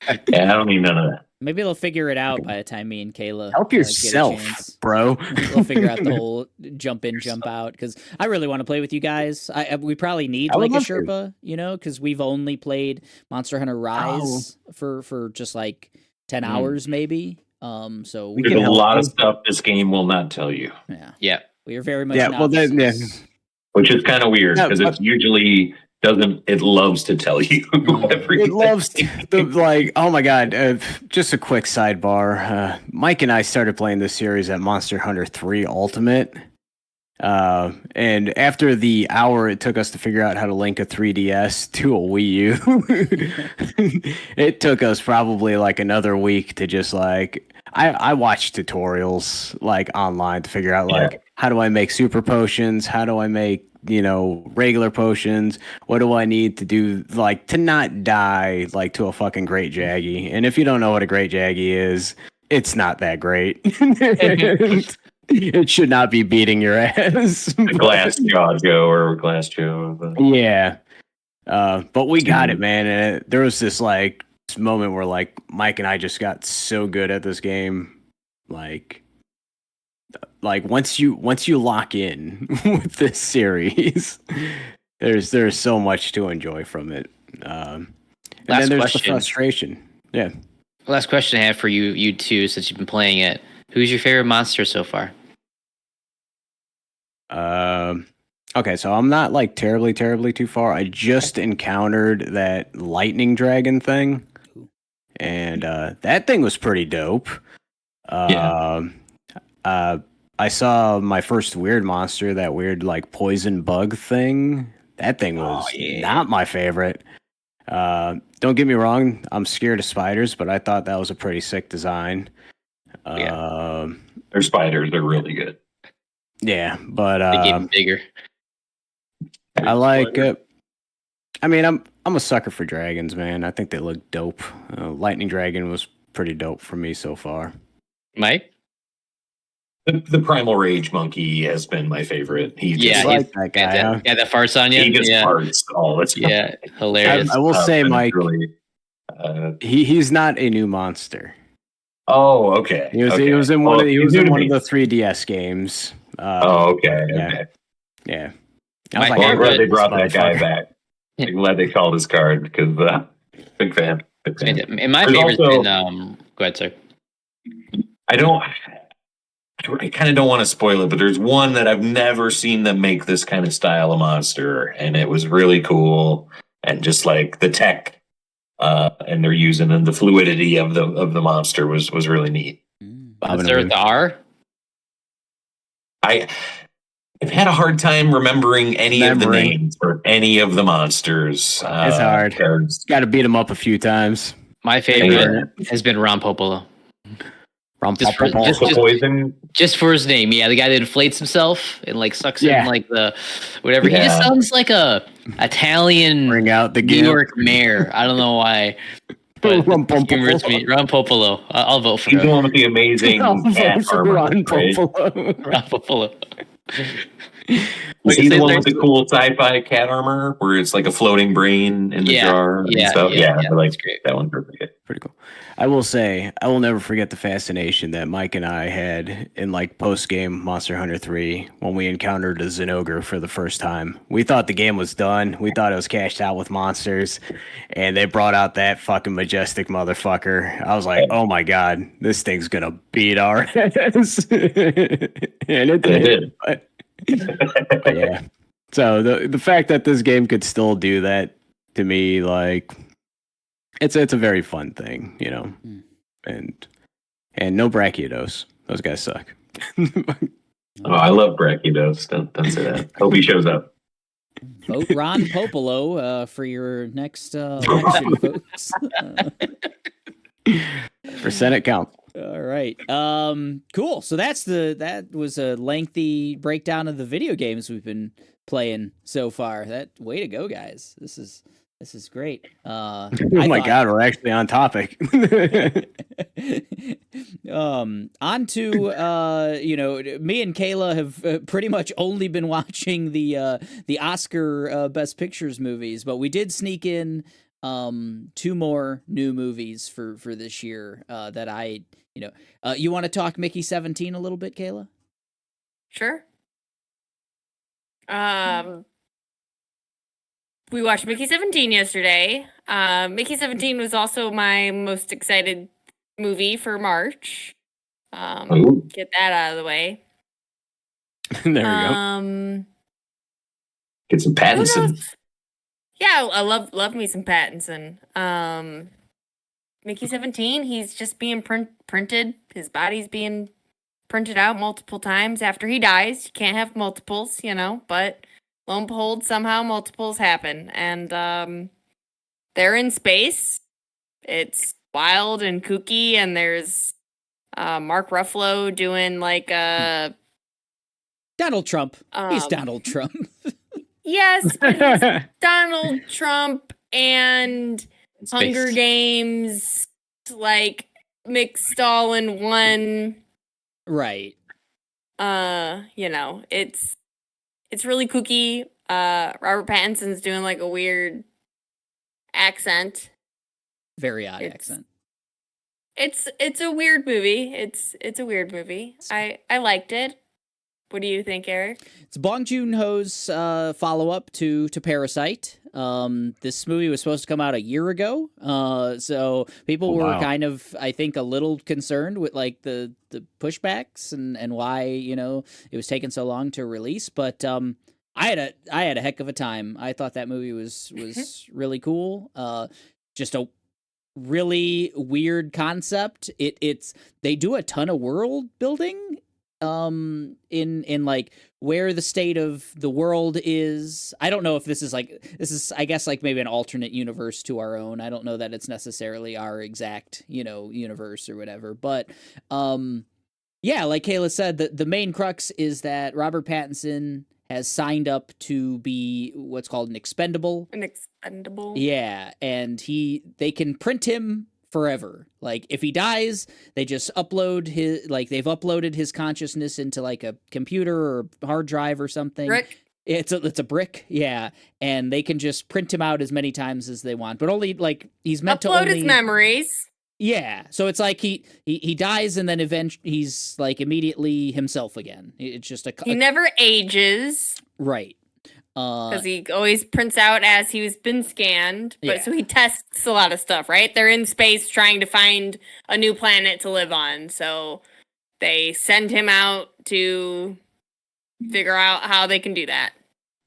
Oh. Yeah, I don't need none of that. Maybe they'll figure it out by the time me and Kayla Help get a yourself, chance. bro. We'll figure out the whole jump in, jump out, because I really want to play with you guys. We probably need I would like a love to. Sherpa, you know, because we've only played Monster Hunter Rise for just like 10 hours maybe. So We There's can a help lot you. of stuff this game will not tell you, yeah, Yeah. we are very much Yeah, well, then, yeah. novices. which is kind of weird Yeah, because but- it usually doesn't. It loves to tell you everything. It loves the like. Oh my god! Just a quick sidebar. Mike and I started playing this series at Monster Hunter 3 Ultimate, and after the hour it took us to figure out how to link a 3DS to a Wii U, it took us probably like another week to just like. I watched tutorials like online to figure out like how do I make super potions, how do I make regular potions, what do I need to do like to not die like to a fucking great Jaggy. And if you don't know what a great Jaggy is, it's not that great. It should not be beating your ass. Glass jaw Joe or Glass Joe. Yeah. But we got it, man. And there was this like moment where like Mike and I just got so good at this game. Like once you lock in with this series, there's so much to enjoy from it. And Last then there's question. the frustration. Yeah. Last question I have for you two, since you've been playing it. Who's your favorite monster so far? Okay, so I'm not like terribly too far. I just encountered that lightning dragon thing, and that thing was pretty dope. I saw my first weird monster, that weird like poison bug thing. That thing was not my favorite. Don't get me wrong, I'm scared of spiders, but I thought that was a pretty sick design. Their spiders are really good. Yeah, but They get bigger. I like it. I mean, I'm a sucker for dragons, man. I think they look dope. Lightning Dragon was pretty dope for me so far. Mike? The Primal Rage Monkey has been my favorite. He just, Yeah, like that guy. Huh? Yeah, that farts on you. he just Yeah, farts all the time. yeah, hilarious. I will say, And it's Mike, really, he's not a new monster. oh, okay. He was in one of the 3DS games. Okay. yeah. Okay. Yeah. My Well, I'm glad they "This brought that guy motherfucker." back. I'm glad they called his card because big fan. Big fan. And my There's favorite's also- been go ahead, sir. I kind of don't want to spoil it, but there's one that I've never seen them make this kind of style of monster, and it was really cool. And just like the tech, and they're using and the fluidity of the monster was really neat. Is there the R? I've had a hard time remembering any of the names for any of the monsters. It's hard. because- Got to beat him up a few times. My favorite has been Ron Popolo. Just for- the poison. Just for his name, yeah, the guy that inflates himself and like sucks Yeah. in like the whatever. He just Yeah. sounds like a Italian Bring out the New gift. York mayor. I don't know why, but Ron it humors Popolo. me. Ron Popolo. I'll vote for He's the him. one with the amazing I'll cat vote for armor. Ron Right? Popolo. Ron Popolo. Is he the one with the There's- cool sci-fi cat armor where it's like a floating brain in the jar and stuff? Yeah, I like that's great. that one perfect. Pretty cool. I will say, I will never forget the fascination that Mike and I had in like post-game Monster Hunter 3 when we encountered a Zinogre for the first time. We thought the game was done. We thought it was cashed out with monsters, and they brought out that fucking majestic motherfucker. I was like, oh my god, this thing's gonna beat our ass. And it did. But yeah. So the fact that this game could still do that to me, like, it's a very fun thing, you know. And no Brachiodos. Those guys suck. Oh, I love Brachiodos. Don't say that. Hope he shows up. Vote Ron Popolo for your next election, folks. For Senate count. All right. Cool. So that was a lengthy breakdown of the video games we've been playing so far. That way to go, guys. This is This is great. Oh my God, we're actually on topic. On to me and Kayla have pretty much only been watching the Oscar Best Pictures movies, but we did sneak in 2 more new movies for this year that you want to talk Mickey 17 a little bit, Kayla? Sure. We watched Mickey 17 yesterday. Mickey 17 was also my most excited movie for March. Get that out of the way. There we go. Get some Pattinson. Yeah, I love me some Pattinson. Mickey 17, he's just being printed. His body's being printed out multiple times after he dies. You can't have multiples, but lo and behold, somehow multiples happen. And they're in space. It's wild and kooky, and there's Mark Ruffalo doing like a Donald Trump. He's Donald Trump. Yes, but he's Donald Trump and Hunger Games, like mixed all in one. Right. It's really kooky. Robert Pattinson's doing like a weird accent. Very odd accent. It's a weird movie. It's a weird movie. I liked it. What do you think, Eric? It's Bong Joon-ho's follow-up to Parasite. This movie was supposed to come out a year ago, so people were kind of, I think, a little concerned with like the pushbacks and why it was taking so long to release. But I had a heck of a time. I thought that movie was really cool. Just a really weird concept. They do a ton of world building. In like where the state of the world is. I don't know if this is I guess like maybe an alternate universe to our own. I don't know that it's necessarily our exact universe or whatever, but yeah, like Kayla said, the main crux is that Robert Pattinson has signed up to be what's called an expendable. Yeah, and they can print him forever. Like if he dies, they just upload they've uploaded his consciousness into like a computer or hard drive or something. Brick. It's a brick, yeah, and they can just print him out as many times as they want, but only like he's meant upload to his memories. Yeah, so it's like he dies and then eventually he's like immediately himself again. It's just he never ages, right? Because he always prints out as he's been scanned. But so he tests a lot of stuff, right? They're in space trying to find a new planet to live on. So they send him out to figure out how they can do that.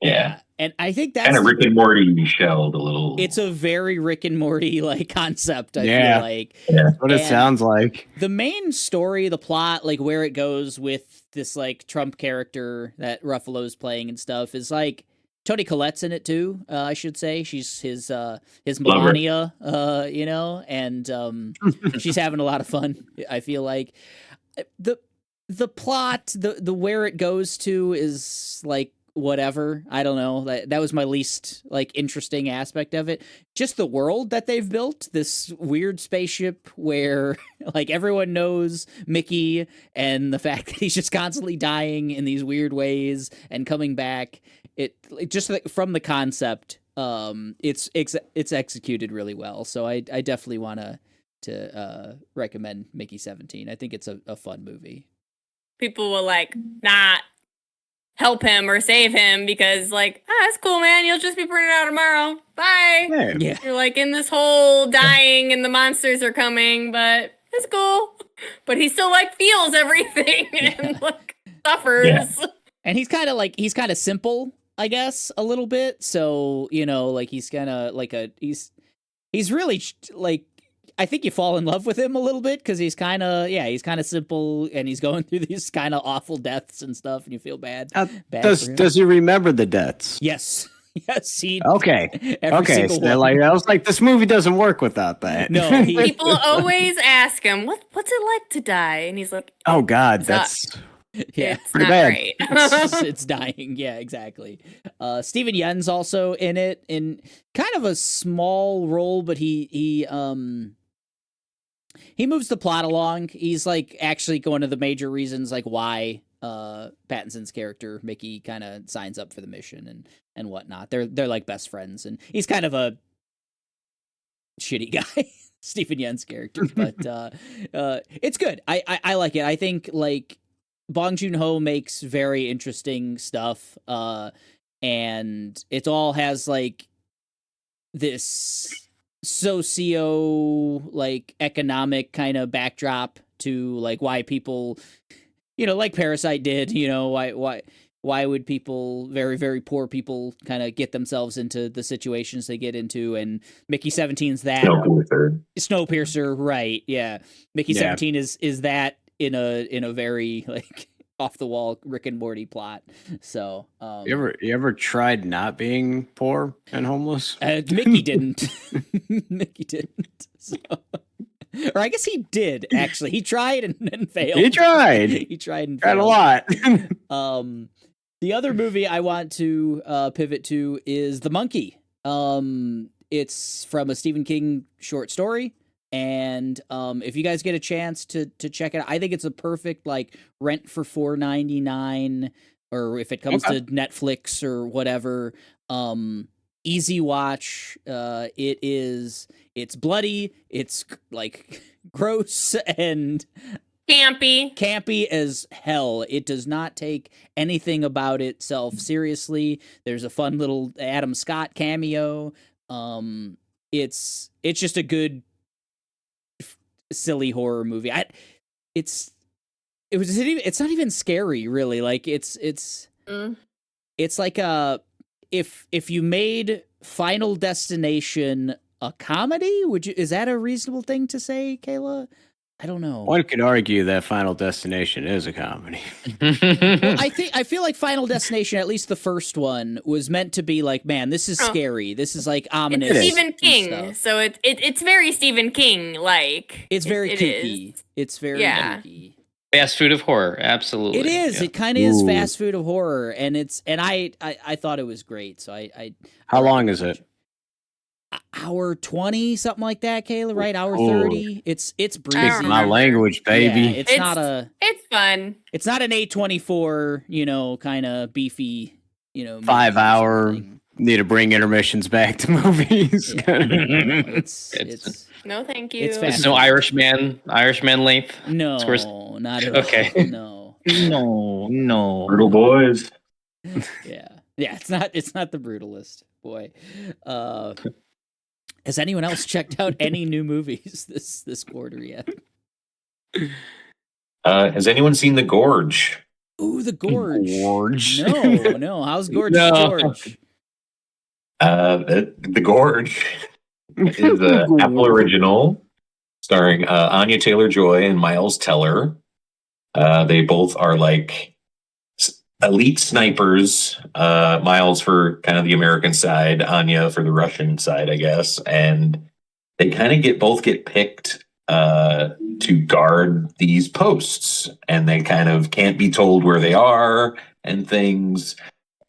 Yeah. And I think that's kind of Rick and Morty shelled a little. It's a very Rick and Morty like concept, I feel like. Yeah, that's what it sounds like. The main story, the plot, like where it goes with this like Trump character that Ruffalo's playing and stuff is like Toni Collette's in it too, I should say. She's his Melania, and she's having a lot of fun, I feel like. The plot, the where it goes to is like whatever. I don't know. That was my least like interesting aspect of it. Just the world that they've built, this weird spaceship where like everyone knows Mickey, and the fact that he's just constantly dying in these weird ways and coming back. It just from the concept, it's executed really well. So I definitely want to recommend Mickey 17. I think it's a fun movie. People will like not help him or save him because like, that's cool, man. You'll just be printed out tomorrow. Bye. Yeah. You're like in this whole dying and the monsters are coming, but it's cool. But he still like feels everything and like suffers. Yeah. And he's kind of simple, I guess, a little bit. So, like he's kind of like he's really like, I think you fall in love with him a little bit because he's kind of simple and he's going through these kind of awful deaths and stuff, and you feel bad. Does he remember the deaths? Yes. Yes. Okay. So like I was like, this movie doesn't work without that. No. People always ask him, what's it like to die? And he's like, oh God, that's Yeah. It's Pretty not bad. great. It's dying. Yeah, exactly. Steven Yeun's also in it in kind of a small role, but he moves the plot along. He's like actually one of the major reasons like why Pattinson's character Mickey kind of signs up for the mission and whatnot. They're like best friends, and he's kind of a shitty guy, Stephen Yeun's character, but it's good. I like it. I think like Bong Joon-ho makes very interesting stuff, and it all has like this socio like economic kind of backdrop to like why people, like Parasite did, why would people, very, very poor people, kind of get themselves into the situations they get into? And Mickey 17's that. Snowpiercer, right? Yeah, Mickey 17 is that in a very like off the wall Rick and Morty plot. So, You ever tried not being poor and homeless? Mickey didn't. Mickey didn't. So. Or I guess he did actually. He tried and failed. He tried. He tried and tried failed. a lot. The other movie I want to pivot to is The Monkey. It's from a Stephen King short story, and if you guys get a chance to check it out, I think it's a perfect like rent for $4.99, or if it comes to Netflix or whatever, easy watch. It's bloody, it's like gross and campy as hell. It does not take anything about itself seriously. There's a fun little Adam Scott cameo. It's just a good silly horror movie. It's not even scary really. Like it's like if you made Final Destination a comedy, is that a reasonable thing to say, Kayla? I don't know. One could argue that Final Destination is a comedy. Well, I feel like Final Destination, at least the first one, was meant to be like, man, this is scary. This is like ominous. It's Stephen King, so it's very Stephen King like. It's very kooky. It's very kooky. Fast food of horror, absolutely. It is. Yeah. It kind of is fast food of horror, and I thought it was great. So How long is it? Hour 20, something like that, Kayla, right? Hour 30. It's breezy. It's my language, baby. Yeah, it's fun. It's not an A24, kind of beefy, 5 hour. Need to bring intermissions back to movies. It's no, thank you. It's fast. There's no Irishman length. No, not at all. Okay. No. No. Brutal boys. Yeah. It's not the brutalist, boy. Has anyone else checked out any new movies this quarter yet? Has anyone seen The Gorge? Ooh, The Gorge. Gorge. No. How's Gorge's George? The Gorge is an Apple original starring Anya Taylor-Joy and Miles Teller. They both are like elite snipers. Miles for kind of the American side, Anya for the Russian side, I guess. And they kind of both get picked to guard these posts, and they kind of can't be told where they are and things.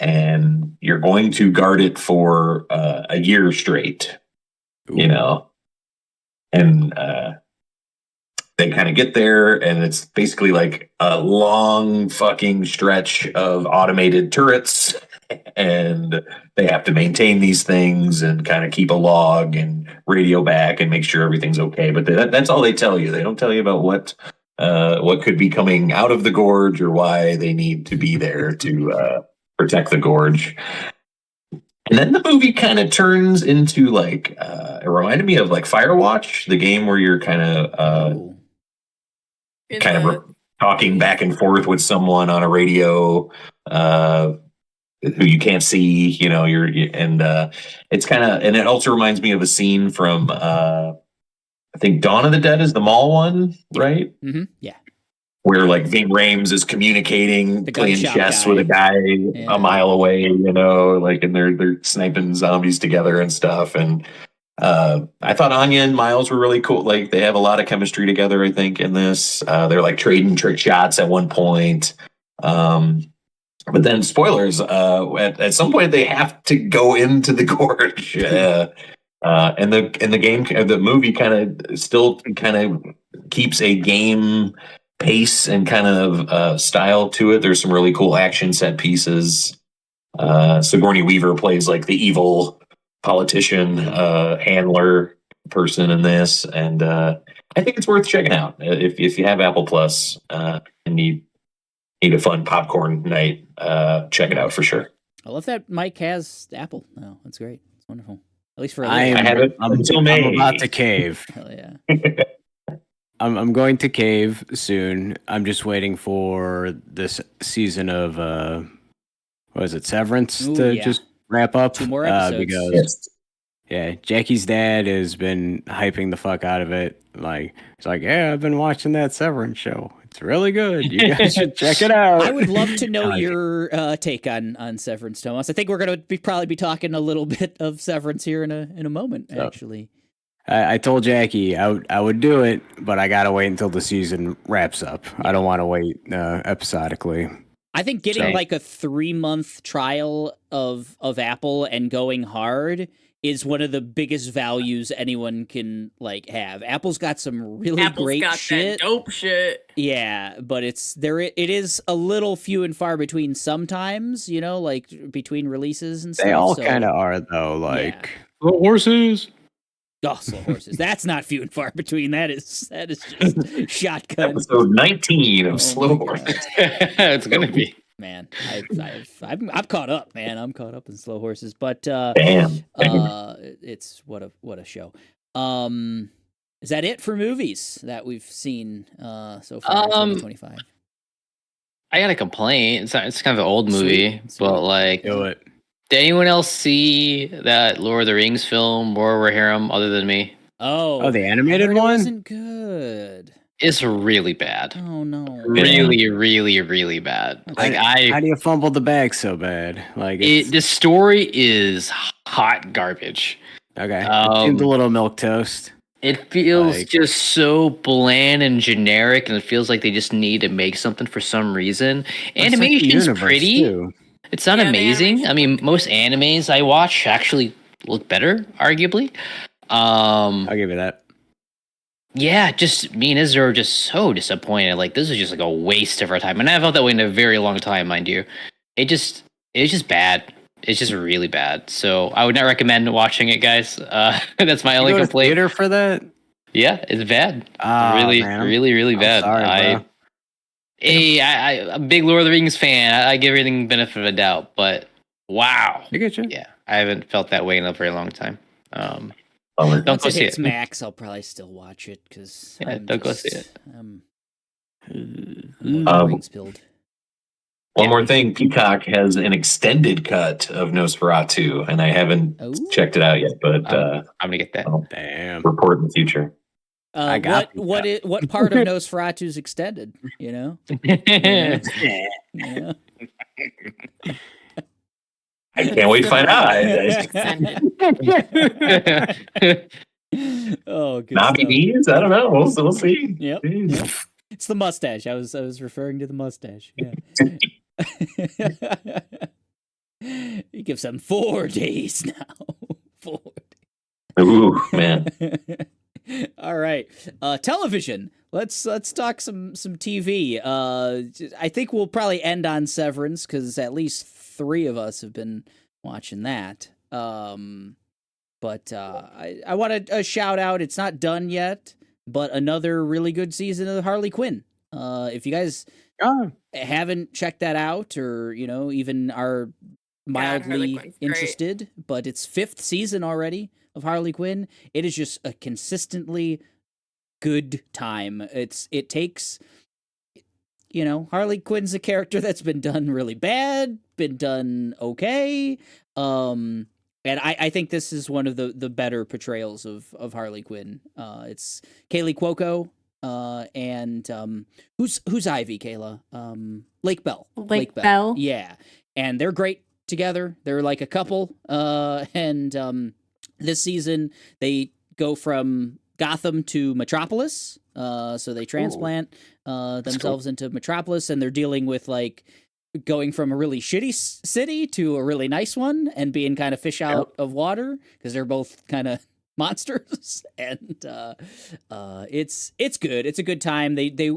And you're going to guard it for a year straight, and they kind of get there, and it's basically like a long fucking stretch of automated turrets, and they have to maintain these things and kind of keep a log and radio back and make sure everything's okay. But that's all they tell you. They don't tell you about what could be coming out of the gorge or why they need to be there to protect the gorge. And then the movie kind of turns into like it reminded me of like Firewatch, the game where you're kind of talking back and forth with someone on a radio who you can't see, it's kind of, and it also reminds me of a scene from I think Dawn of the Dead is the mall one, right? Mm-hmm. Yeah. Where like Ving Rhames is communicating, playing chess with a guy a mile away, and they're sniping zombies together and stuff. And I thought Anya and Miles were really cool. Like they have a lot of chemistry together, I think, in this. They're like trading trick shots at one point. But then spoilers, at some point they have to go into the gorge. And the game, the movie kind of still kind of keeps a game pace and kind of style to it. There's some really cool action set pieces. Sigourney Weaver plays like the evil politician handler person in this, and I think it's worth checking out if you have Apple Plus and need a fun popcorn night. Check it out for sure. I love that Mike has Apple. No, that's great. It's wonderful. At least for a I little have it until May. I'm about to cave. Hell yeah. I'm going to cave soon. I'm just waiting for this season of what is it, Severance Ooh, to yeah. just wrap up. 2 more episodes. Because Yes. yeah, Jackie's dad has been hyping the fuck out of it. Like it's like, yeah, I've been watching that Severance show. It's really good. You guys should check it out. I would love to know Like, your take on Severance, Thomas. I think we're going to probably be talking a little bit of Severance here in a moment, So- actually. I told Jackie I would do it, but I gotta wait until the season wraps up. I don't want to wait episodically. I think getting So- like a 3-month trial of Apple and going hard is one of the biggest values anyone can like have. Apple's got some really Apple's great got shit. that dope shit. Yeah, but it is a little few and far between sometimes, you know, like between releases and stuff. They all so- kind of are though. Like The horses. Oh, slow horses. That's not few and far between. That is just shotgun. Episode 19 of Oh Slow my Horses. God. It's gonna be. Man, I'm caught up, man. I'm caught up in slow horses, but Damn. it's what a show. Is that it for movies that we've seen so far in 2025? I got a complaint. It's kind of an old movie, Sweet. but like, do it. did anyone else see that Lord of the Rings film, War over Harem, other than me? Oh, The I animated heard it one. wasn't good. It's really bad. Oh no. Really, really, really bad. Like How do you fumble the bag so bad? Like the story is hot garbage. okay, it seems a little milk toast. It feels Like- just so bland and generic, and it feels like they just need to make something for some reason. Animation's pretty. Too. It's not Yeah, the amazing. I mean, most animes I watch actually look better, arguably. I'll give you that. Yeah, just me and Izzer are just so disappointed. Like, this is just like a waste of our time. And I felt that way in a very long time, mind you. It's just bad. It's just really bad. So I would not recommend watching it, guys. That's my only You go to complaint. theater for that? Yeah, it's bad. Ah, really, man, I'm- really, really I'm bad. sorry, bro. I'm a big Lord of the Rings fan. I give everything benefit of a doubt, but wow. I get you. Yeah, I haven't felt that way in a very long time. Bummer. Don't Once go it see hits it. Max, I'll probably still watch it because Yeah, don't go see it. I'm Um, rings pilled. One more thing, Peacock has an extended cut of Nosferatu, and I haven't Oh. checked it out yet, but I'm gonna get that. I'll Damn. report in the future. I got what part of Nosferatu's extended? You know. Yeah. I can't wait to find out. Oh, good Nobby stuff. D's? I don't know. We'll see. Yep. Jeez. Yep. It's the mustache. I was referring to the mustache. Yeah. He gives them 4 days now. 4 Ooh, man. All right. Television. Let's talk some TV. I think we'll probably end on Severance because at least 3 of us have been watching that. But I want to shout out. It's not done yet, but another really good season of Harley Quinn. If you guys Oh, haven't checked that out, or even are Harley mildly Quinn's great. interested, but it's 5th season already of Harley Quinn. It is just a consistently good time. It takes Harley Quinn's a character that's been done really bad, been done okay. And I think this is one of the better portrayals of Harley Quinn. It's Kaylee Cuoco, and who's Ivy, Kayla? Lake Bell. Lake Bell? Yeah. And they're great together. They're like a couple. And this season they go from Gotham to Metropolis. So they transplant themselves into Metropolis, and they're dealing with like going from a really shitty city to a really nice one, and being kind of fish out of water because they're both kind of monsters. And it's good. It's a good time. They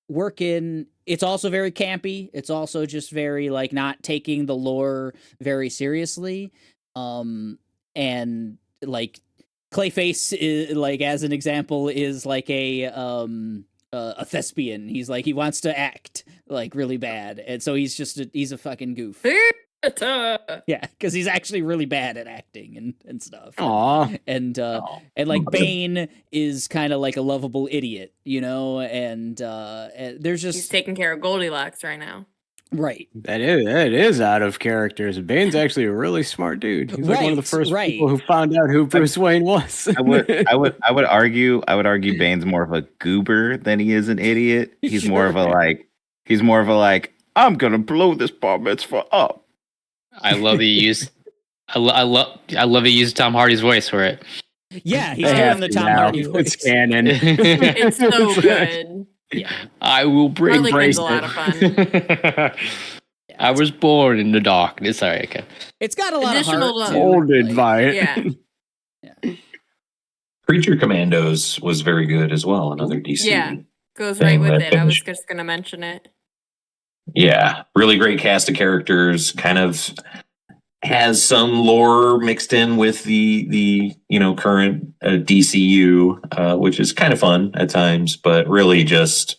work in. It's also very campy. It's also just very like not taking the lore very seriously. And like Clayface is, like as an example, is like a thespian. He's like, he wants to act like really bad, and so he's a fucking goof. Yeah, because he's actually really bad at acting and stuff. Aw. And like Bane is kind of like a lovable idiot, you know. And there's He's just taking care of Goldilocks right now. right. That is out of characters. Bane's actually a really smart dude. He's like one of the first people who found out who Bruce Wayne was. I would argue Bane's more of a goober than he is an idiot. He's more of a like I'm gonna blow this bar mitzvah up. I love that you use. I love that you use Tom Hardy's voice for it. Yeah, he's doing the Tom Hardy voice. It's canon. It's so good. Yeah, I will bring Harley Quinn's bracelet. a lot of fun. I was born in the darkness. Sorry, okay. It's got a lot Additional of heart. Molded by it. Yeah. Creature Commandos was very good as well. Another DC. Yeah. Goes right thing with that it. I was finished. just gonna mention it. Yeah, really great cast of characters. Kind of has some lore mixed in with the current DCU, which is kind of fun at times, but really just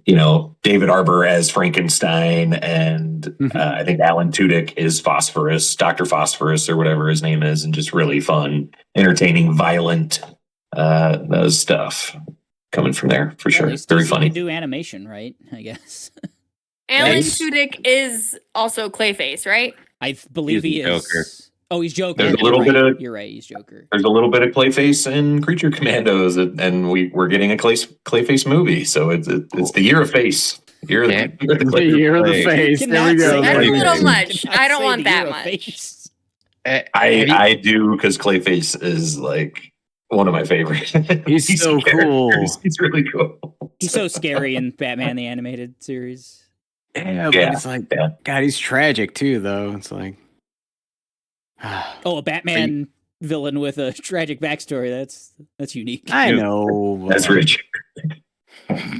David Arbor as Frankenstein, and I think Alan Tudyk is Phosphorus, Dr. Phosphorus, or whatever his name is, and just really fun, entertaining, violent stuff coming from there for sure. Very funny. Can do animation, right? I guess. Alan Yes. Tudyk is also Clayface, right? I believe he is. Joker. Oh, he's Joker. There's a little bit of- You're right. He's Joker. There's a little bit of Clayface and Creature Commandos, and we're getting a Clayface movie, so it's the year of face. Year of the The year of the face. There Cannot we go. say That's a that. little much. Cannot I don't say want the that year of much. face. I do, because Clayface is like one of my favorites. He's so cool. He's really cool. He's so scary in Batman the Animated Series. Yeah, but Yeah, it's like, yeah. God, he's tragic too, though. It's like, Oh, a Batman villain with a tragic backstory. That's unique. I know. but That's rich.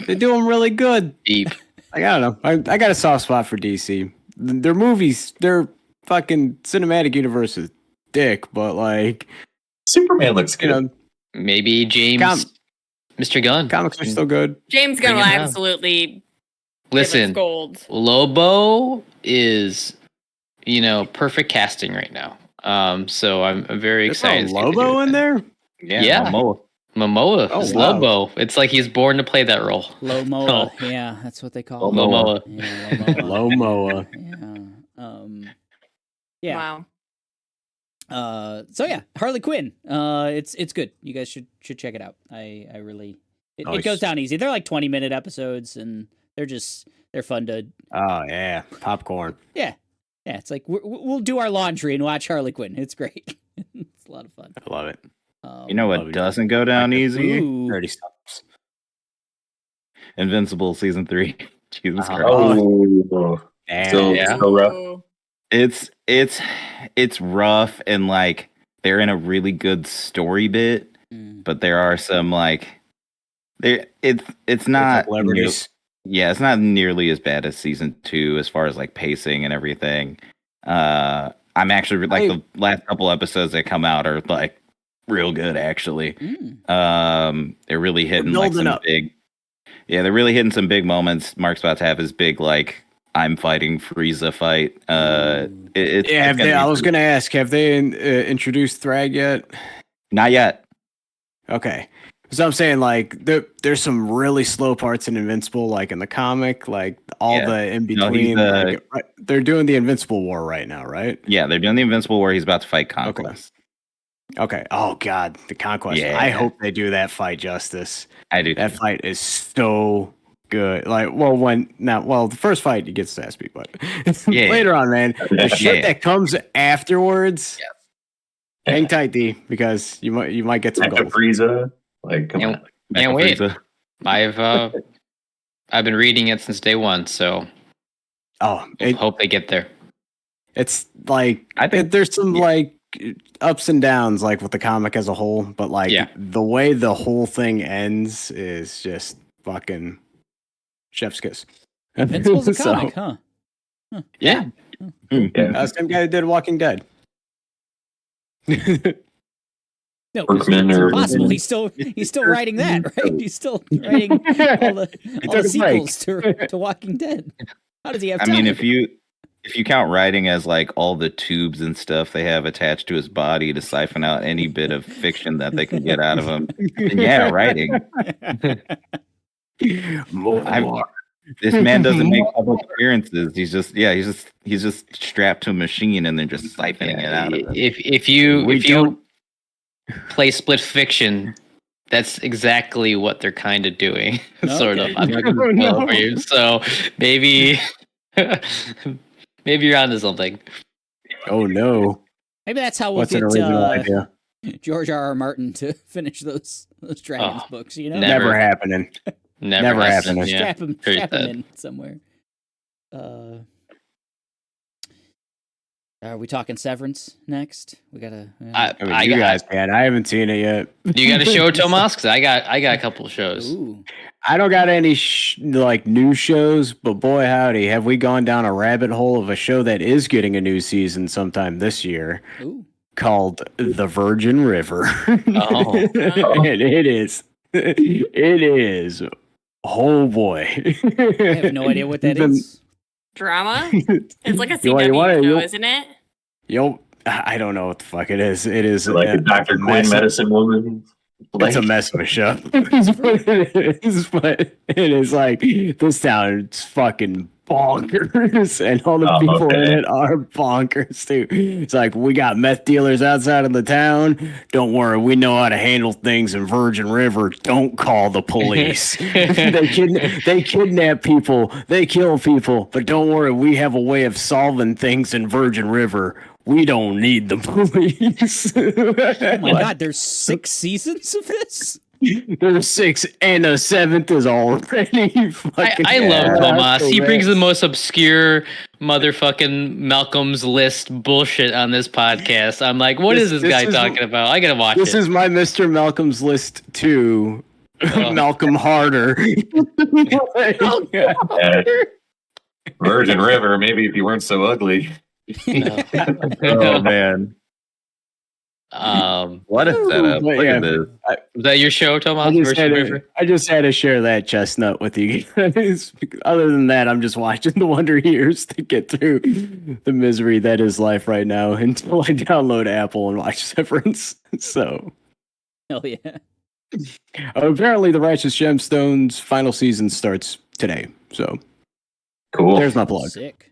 They do him really good. Deep. Like, I don't know. I got a soft spot for DC. Their movies, their fucking cinematic universe is dick, but like, Superman looks you good. know, Maybe James, Mr. Gunn. comics are still good. James Gunn will Bring it down. absolutely Listen, give us gold. Lobo is, perfect casting right now. So I'm very There's excited. a to see what they do Lobo with in that. there. Yeah. Momoa Oh, is wow. Lobo. It's like he's born to play that role. Lomoa. Yeah, that's what they call him. Momoa. Yeah, Lomoa. Lomoa. Yeah. Wow. So yeah, Harley Quinn. It's good. You guys should check it out. I really it Nice. goes down easy. They're like 20-minute episodes, and they're fun to Oh yeah, popcorn. yeah. It's like we'll do our laundry and watch Harley Quinn. It's great. It's a lot of fun. I love it. You know Love what it. doesn't go down easy? Ooh. 30 stops. Invincible season 3. Jesus Christ. Oh, Damn. So- Yeah. so rough. Ooh. It's rough, and like they're in a really good story bit, Mm. but there are some like it's not Celebrities. yeah, it's not nearly as bad as season 2 as far as like pacing and everything. I'm actually like the last couple episodes that come out are like real good actually. They're really hitting like building some up. they're really hitting some big moments. Mark's about to have his big like I'm fighting Frieza fight. It's Yeah, gonna be I was gonna ask, have they introduced Thrag yet? not yet. Okay. So I'm saying, like, there's some really slow parts in Invincible, like in the comic, like all Yeah. the in No, he's, between. Like, they're doing the Invincible War right now, right? Yeah, they're doing the Invincible War. He's about to fight Conquest. Okay. Oh God, the Conquest. Yeah. I hope they do that fight justice. I do. That fight is so good. Like, the first fight he gets his ass beat, but Yeah. later on, man, the shit Yeah. that comes afterwards. Hang tight, D, because you might get some After gold. Frieza, like come Yeah. on. Can't wait. Frieza. I've been reading it since day one, so hope they get there. It's like I think there's some like ups and downs, like with the comic as a whole, but like the way the whole thing ends is just fucking chef's kiss. Invincible's a comic, huh? Yeah. Same guy who did Walking Dead. No, it's impossible. He's still writing that, right? He's still writing all the sequels to Walking Dead. How does he have time? I mean, if you count writing as like all the tubes and stuff they have attached to his body to siphon out any bit of fiction that they can get out of him, then yeah, writing. This man doesn't make public appearances. He's just strapped to a machine and then just siphoning it out of him. If you play split fiction, that's exactly what they're kind of doing. Sort of. I'm not going to spoil for you. So maybe you're onto something. Oh no. Maybe that's how we'll get George R.R. Martin to finish those Dragons books, you know? Never happening. Never happening. Strap him in somewhere. Are we talking Severance next? We gotta. You guys can. I haven't seen it yet. You got a show, Tomas? Because I got a couple of shows. Ooh. I don't got any like new shows, but boy howdy, have we gone down a rabbit hole of a show that is getting a new season sometime this year. Ooh. Called The Virgin River. Oh. And it is. Oh boy. I have no idea what that is. Drama? It's like a CW show, isn't it? I don't know what the fuck it is. It is like a Dr. Quinn medicine woman. It's a mess of a show. But it is like, this town is fucking bonkers, and all the people in it are bonkers too. It's like, we got meth dealers outside of the town. Don't worry, we know how to handle things in Virgin River. Don't call the police. They kidnap people, they kill people, but don't worry, we have a way of solving things in Virgin River. We don't need the police. Oh my god, there's 6 seasons of this? There's 6 and a 7th is already fucking. I love Tomas. He brings the most obscure motherfucking Malcolm's List bullshit on this podcast. I'm like, what is this guy talking about? I gotta watch This is my Mr. Malcolm's List 2. Malcolm Harder. Virgin River, maybe if you weren't so ugly. Oh man. What a setup. Look at this. Is that your show, Tomas? I just had to share that chestnut with you guys. Other than that, I'm just watching the Wonder Years to get through the misery that is life right now until I download Apple and watch Severance. So, hell yeah. Apparently, the Righteous Gemstones final season starts today. So, cool. There's my plug. Sick.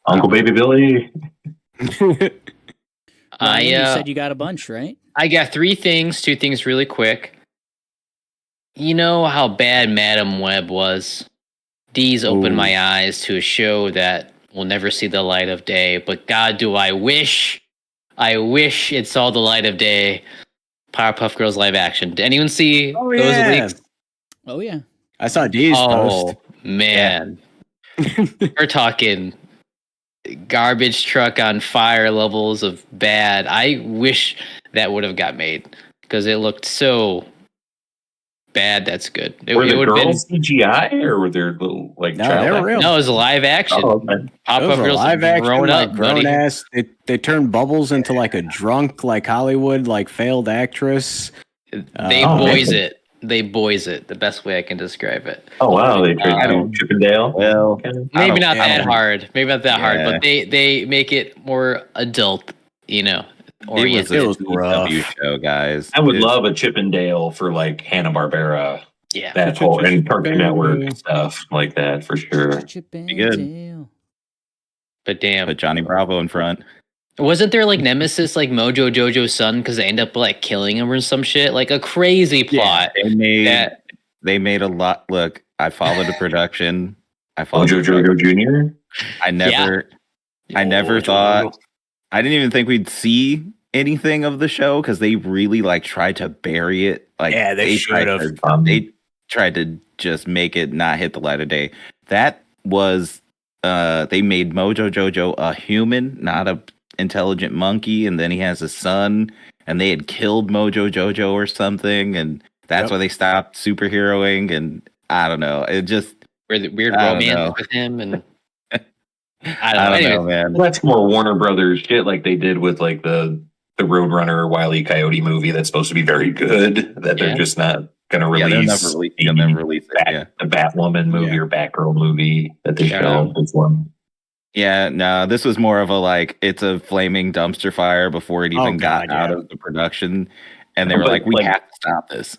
Uncle Baby Billy. You said you got a bunch, right? I got 2 things really quick. You know how bad Madam Web was? D's opened my eyes to a show that will never see the light of day, but God, do I wish it saw the light of day. Powerpuff Girls live action. Did anyone see those leaks? Oh yeah. I saw D's post. Oh man. We're talking garbage truck on fire levels of bad. I wish that would have got made because it looked so bad. That's good. Were the girls CGI or were there little like? No, they were real. No, it was live action. Pop-up girls live action, grown up, grown ass. They turned Bubbles into like a drunk, like Hollywood, like failed actress. They boys it. The best way I can describe it. Oh wow, they tried Chippendale. Well, maybe not that hard. Maybe not that hard, but they make it more adult. You know, it was a rough show, guys. I would love a Chippendale for like Hanna-Barbera. Yeah, that whole and Cartoon Network stuff like that for sure. Be good. But damn, put Johnny Bravo in front. Wasn't there like Nemesis, like Mojo Jojo's son, because they end up like killing him or some shit? Like a crazy plot. Yeah, they made a lot. Look, I followed the production. I followed Mojo Jojo Jr. I never thought. I didn't even think we'd see anything of the show because they really like tried to bury it. Like they should have. They tried to just make it not hit the light of day. That was they made Mojo Jojo a human, not a intelligent monkey, and then he has a son, and they had killed Mojo Jojo or something, and that's why they stopped superheroing. And I don't know, it just weird I don't romance know. with him, and I I don't know. don't know, Anyways, man. Well, that's more Warner Brothers shit, like they did with like the Roadrunner Wile E. Coyote movie that's supposed to be very good. That they're Yeah. just not going to Yeah, release. they'll never release it. Yeah. The Batwoman movie or Batgirl movie that they shelved this one. Yeah, no, this was more of a like it's a flaming dumpster fire before it even got out of the production, and they were But, like, "We like- have to stop this."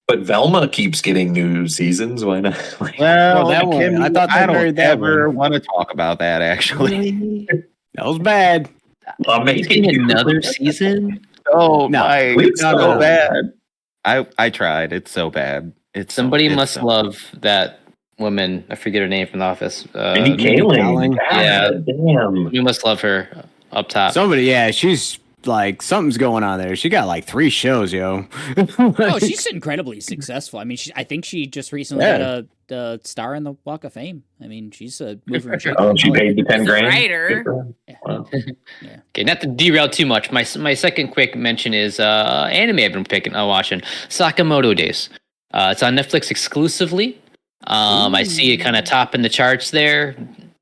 But Velma keeps getting new seasons. Why not? Like, Well, that one, Kim, I thought they I don't buried that ever one. want to talk about that. Actually, That was bad. It's getting another season. oh No, my, it's no, so no. bad. I tried. It's so bad. Somebody must love that woman. I forget her name from The Office. Mindy Mindy Kaling. Kaling. Yeah. Damn. You must love her up top. Somebody, she's like something's going on there. She got like 3 shows, yo. Oh, she's incredibly successful. I mean, I think she just recently got a star in the Walk of Fame. I mean, she's a mover and shaker. Oh, she paid the 10 She's a grand. writer. Wow. Okay, not to derail too much. My second quick mention is anime I've been watching Sakamoto Days. It's on Netflix exclusively. I see it kind of topping the charts there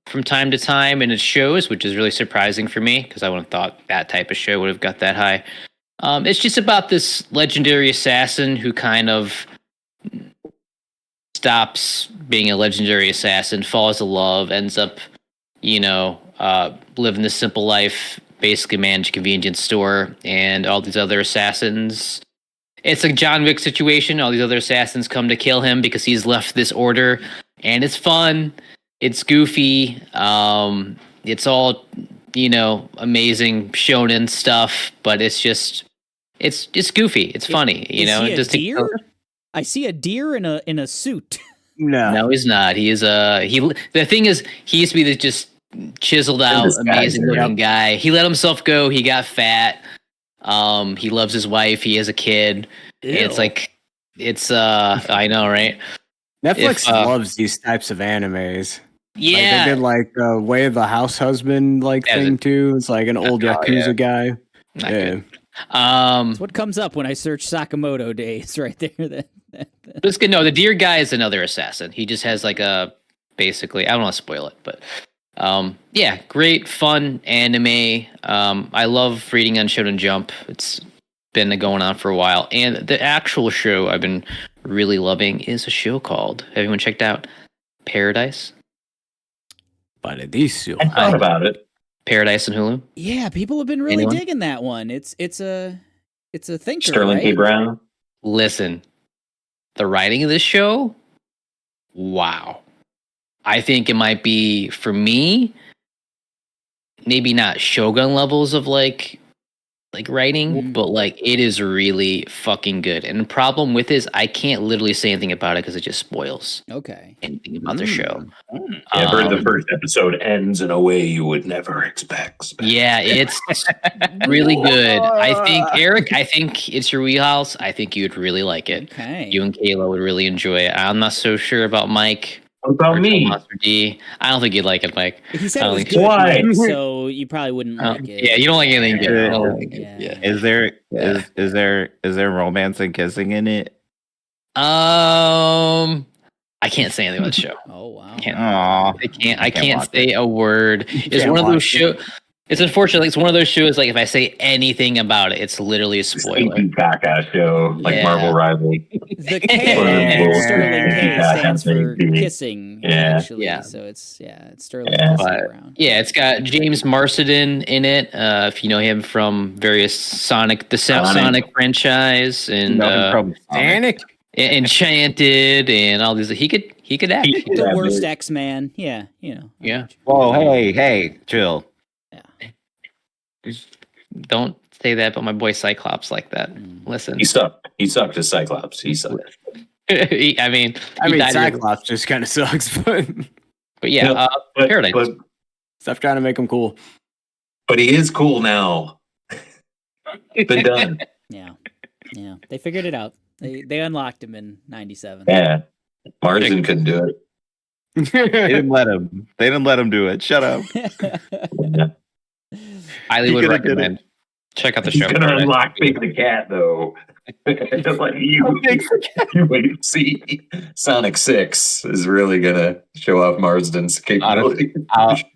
from time to time, and it shows, which is really surprising for me because I wouldn't have thought that type of show would have got that high. It's just about this legendary assassin who kind of stops being a legendary assassin, falls in love, ends up, living this simple life, basically manage a convenience store, and all these other assassins. It's a John Wick situation. All these other assassins come to kill him because he's left this order, and it's fun. It's goofy. It's all, amazing shonen stuff, but it's just, it's goofy. It's funny. Is he a Just deer? I see a deer in a suit. No, he's not. He is the thing is, he used to be the just chiseled out, amazing looking guy. He let himself go. He got fat. He loves his wife. He has a kid. It's like, I know, right? Netflix loves these types of animes. Yeah, they did like Way of the House Husband thing too. It's like an old Yakuza guy. Not good. That's what comes up when I search Sakamoto Days right there. Just no, the deer guy is another assassin. He just has like basically, I don't want to spoil it, but great fun anime. I love reading on Shonen Jump. It's been going on for a while, and the actual show I've been really loving is a show called, have anyone checked out Paradise? Paradiso. I thought about it. Paradise and Hulu. Yeah, people have been really digging that one. It's a thinker. Sterling K. right? Brown. Listen, the writing of this show, wow. I think it might be, for me, maybe not Shogun levels of like writing, but like it is really fucking good. And the problem with it is I can't literally say anything about it because it just spoils anything about the show. Yeah, I've heard the first episode ends in a way you would never expect. Yeah, it's really good. I think, Eric, it's your wheelhouse. I think you'd really like it. Okay. You and Kayla would really enjoy it. I'm not so sure about Mike. What about me? Monster D. I don't think you'd like it, Mike. He said I it don't was think good, Why? Mike, so you probably wouldn't like it. Yeah, you don't like anything good. Yeah. I don't like it. Yeah. Is there romance and kissing in it? I can't say anything about the show. Oh wow. I can't watch say a word. It's one of those shows. It's unfortunately, it's one of those shows. Like if I say anything about it, it's literally a spoiler. Stinky caca show, like Yeah. Marvel Rival. The K in Sterling K stands for kissing, actually. Yeah. So it's Sterling Yeah. Kissing But, Brown. yeah, it's got James Marsden in it. If you know him from various Sonic franchise and Sonic. Enchanted and all these. He could act. The worst X-Man. Yeah, Yeah. Whoa, hey, chill. Don't say that about my boy Cyclops like that. Listen. He sucked. He sucked as Cyclops. He sucked. I mean, Cyclops just kind of sucks, but yeah, No, but, Paradise. stop trying to make him cool. But he is cool now. Been done. Yeah. They figured it out. They unlocked him in '97. Yeah, Marsden couldn't do it. They didn't let him. They didn't let him do it. Shut up. Yeah. Highly He would could've did recommend. Check out the He's show. gonna unlock Big the Cat though. Just like you wait and see. Sonic 6 is really gonna show off Marsden's capability.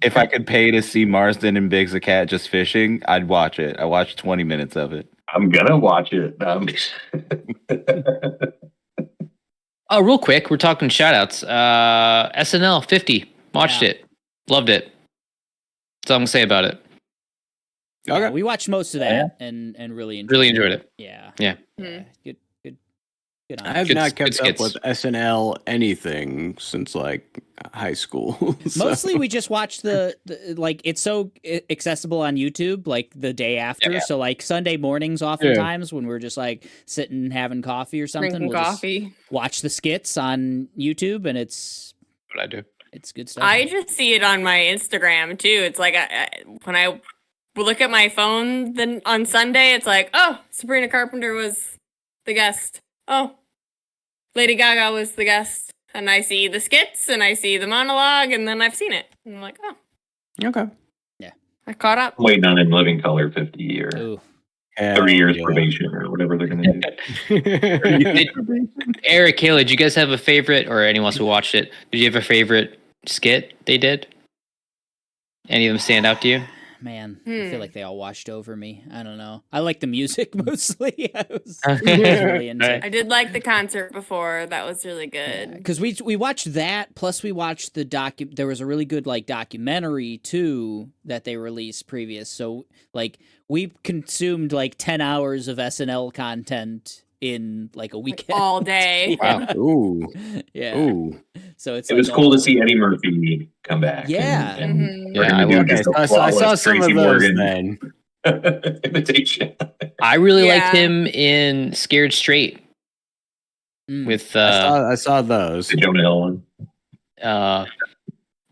If I could pay to see Marsden and Biggs the Cat just fishing, I'd watch it. I watched 20 minutes of it. I'm gonna watch it. Oh, real quick, we're talking shoutouts. SNL 50. Watched it. Loved it. That's all I'm gonna say about it. Yeah, we watched most of that and really enjoyed it. Yeah. Yeah. Good on I have Good- not good kept up skits. with SNL anything since like high school. so- Mostly we just watch the like it's so accessible on YouTube like the day after. Yeah. So like Sunday mornings oftentimes when we're just like sitting having coffee or something, Drinking we'll coffee. just watch the skits on YouTube and it's What I do. good stuff. I just see it on my Instagram too. It's like when I look at my phone then on Sunday, it's like, oh, Sabrina Carpenter was the guest. Oh, Lady Gaga was the guest. And I see the skits and I see the monologue and then I've seen it. And I'm like, oh, Okay. I caught up. I'm waiting on In Living Color 50 or Ooh. 30 years Hell probation or whatever they're gonna do. yeah. Eric, Kayla, did you guys have a favorite, or anyone else who watched it? Did you have a favorite skit they did? Any of them stand out to you? Man, I feel like they all washed over me. I don't know. I like the music mostly. I was Yeah. really into it. I did like the concert before. That was really good. Because we watched that, plus we watched the there was a really good like documentary too that they released previous. So like we consumed like 10 hours of SNL content in like a weekend. All day. Yeah. Ooh. Yeah. Ooh. So it's It like was a cool to whole- see Eddie Murphy come back. Yeah. and Mhm. we're Yeah, gonna I do love just a I saw flawless some Tracy of those Morgan then. imitation. I really liked Yeah. him in Scared Straight Mm. with I saw those. The Jonah Hill one.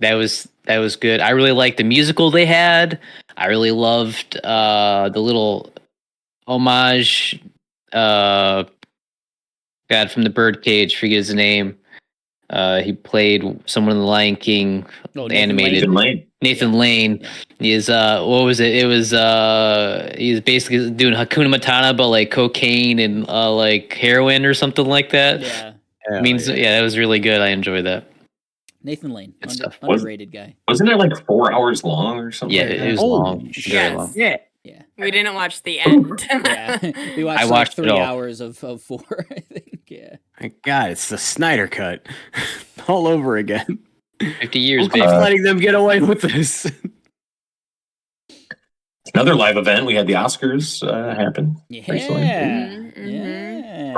that was good. I really liked the musical they had. I really loved the little homage God from the Birdcage, forget his name. He played someone in the Lion King Oh, animated. Nathan Lane. Nathan Lane. Yeah. He is what was it? It was he's basically doing Hakuna Matata but like cocaine and like heroin or something like that. Yeah. Hell Means yeah, that was really good. I enjoyed that. Nathan Lane, Good stuff. underrated guy. Wasn't it like 4 hours long or something? Yeah, like it that? was Oh, long. Very yes. long. Yeah. Yeah. We didn't watch the end. Yeah. We watched, I like watched it 3 all. hours of 4, I think. Yeah. My God, it's the Snyder cut all over again. 50 years, Who keeps baby. letting them get away with this? Another live event. We had the Oscars happen. Yeah. Recently. Mhm. Yeah.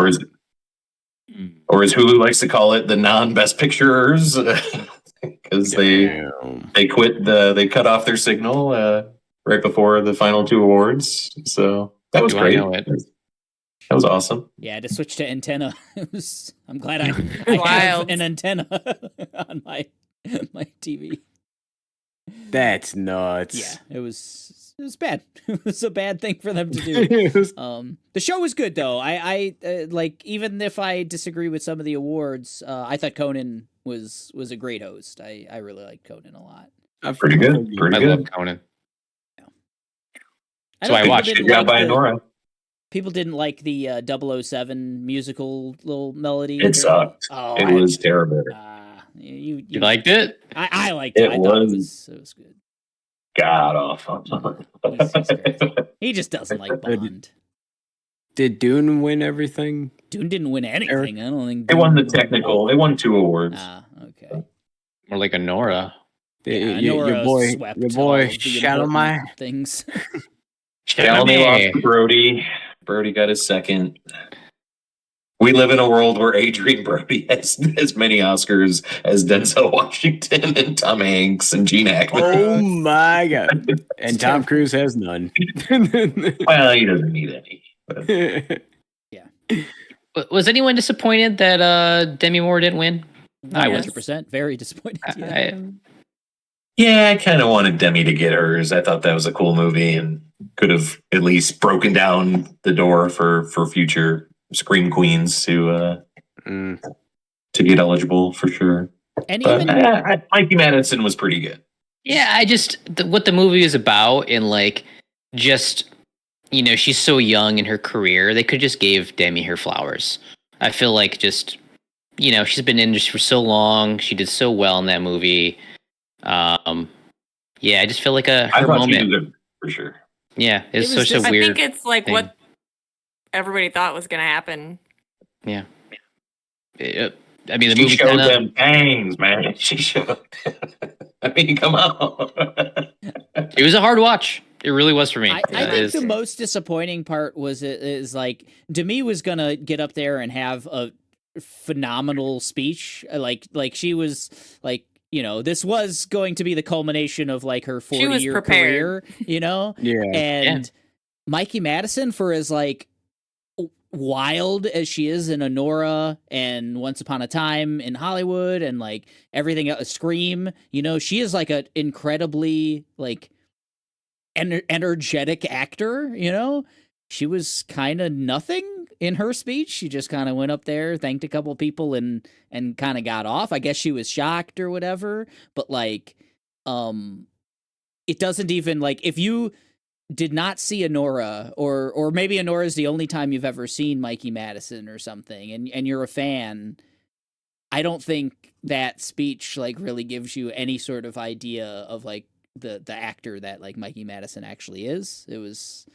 Or as Hulu likes to call it, the non-best picturers, because they quit they cut off their signal right before the final 2 awards. So that was Do I great. know it? That was awesome. Yeah, to switch to antenna. I'm glad I have Wild. an antenna on my TV. That's nuts. Yeah, it was bad. It was a bad thing for them to do. The show was good though. I like, even if I disagree with some of the awards, I thought Conan was a great host. I really liked Conan a lot. Pretty good. Pretty I good. love Conan. I So know I people watched it. didn't Good job like by the- Nora. People didn't like the 007 musical little melody. It sucked. Oh, It was terrible. you You liked it? I liked it. It I thought was- it was good. God awful. He's crazy. He just doesn't like Bond. Did Dune win everything? Dune didn't win anything. I don't think They won the Dune- technical. They won 2 awards. Ah, okay. More like a Nora. Your Nora boy, swept your all boy, of the Shalamai. important things. Chalamet lost to Brody. Brody got his second. We live in a world where Adrian Brody has as many Oscars as Denzel Washington and Tom Hanks and Gene Hackman. Oh my God! And Tom Cruise has none. Well, he doesn't need any. But Was anyone disappointed that Demi Moore didn't win? I was. 100%. Very disappointed. Yeah. yeah, I kind of wanted Demi to get hers. I thought that was a cool movie and could have at least broken down the door for future scream queens to Mm. get eligible for sure. And But even Mikey Madison was pretty good. Yeah, I just what the movie is about, and like just she's so young in her career. They could just gave Demi her flowers. I feel like just she's been in this for so long. She did so well in that movie. Yeah, I just feel like I her thought she moment. was good for sure. Yeah, it's It was such a just- I weird. think it's like thing. what everybody thought was going to happen. Yeah. I mean, the She movie showed kind of. them fangs, man. She showed. I mean, come on. It was a hard watch. It really was for me. I think the most disappointing part is like Demi was gonna get up there and have a phenomenal speech, like she was like this was going to be the culmination of like her 40-year prepared. career, Yeah. and Mikey Madison, for as like wild as she is in Honora and Once Upon a Time in Hollywood and like everything else, Scream, she is like an incredibly like energetic actor. She was kind of nothing in her speech. She just kind of went up there, thanked a couple people, and kind of got off. I guess she was shocked or whatever, but like it doesn't even like if you did not see Honora, or maybe Honora is the only time you've ever seen Mikey Madison or something, and you're a fan, I don't think that speech like really gives you any sort of idea of like the actor that like Mikey Madison actually is.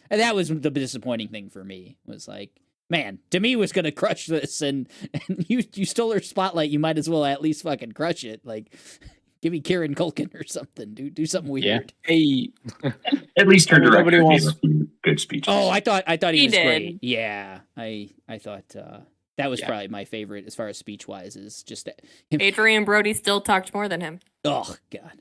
And that was the disappointing thing for me, was like, man, Demi was gonna crush this, and you stole her spotlight. You might as well at least fucking crush it. Like, give me Kieran Culkin or something. Do something weird. Hey, At least her Nobody director wants- gave a few good speeches. Oh, I thought he He was did. great. Yeah, I thought that was Yeah. probably my favorite as far as speech wise. Is just Adrian Brody still talked more than him. oh god,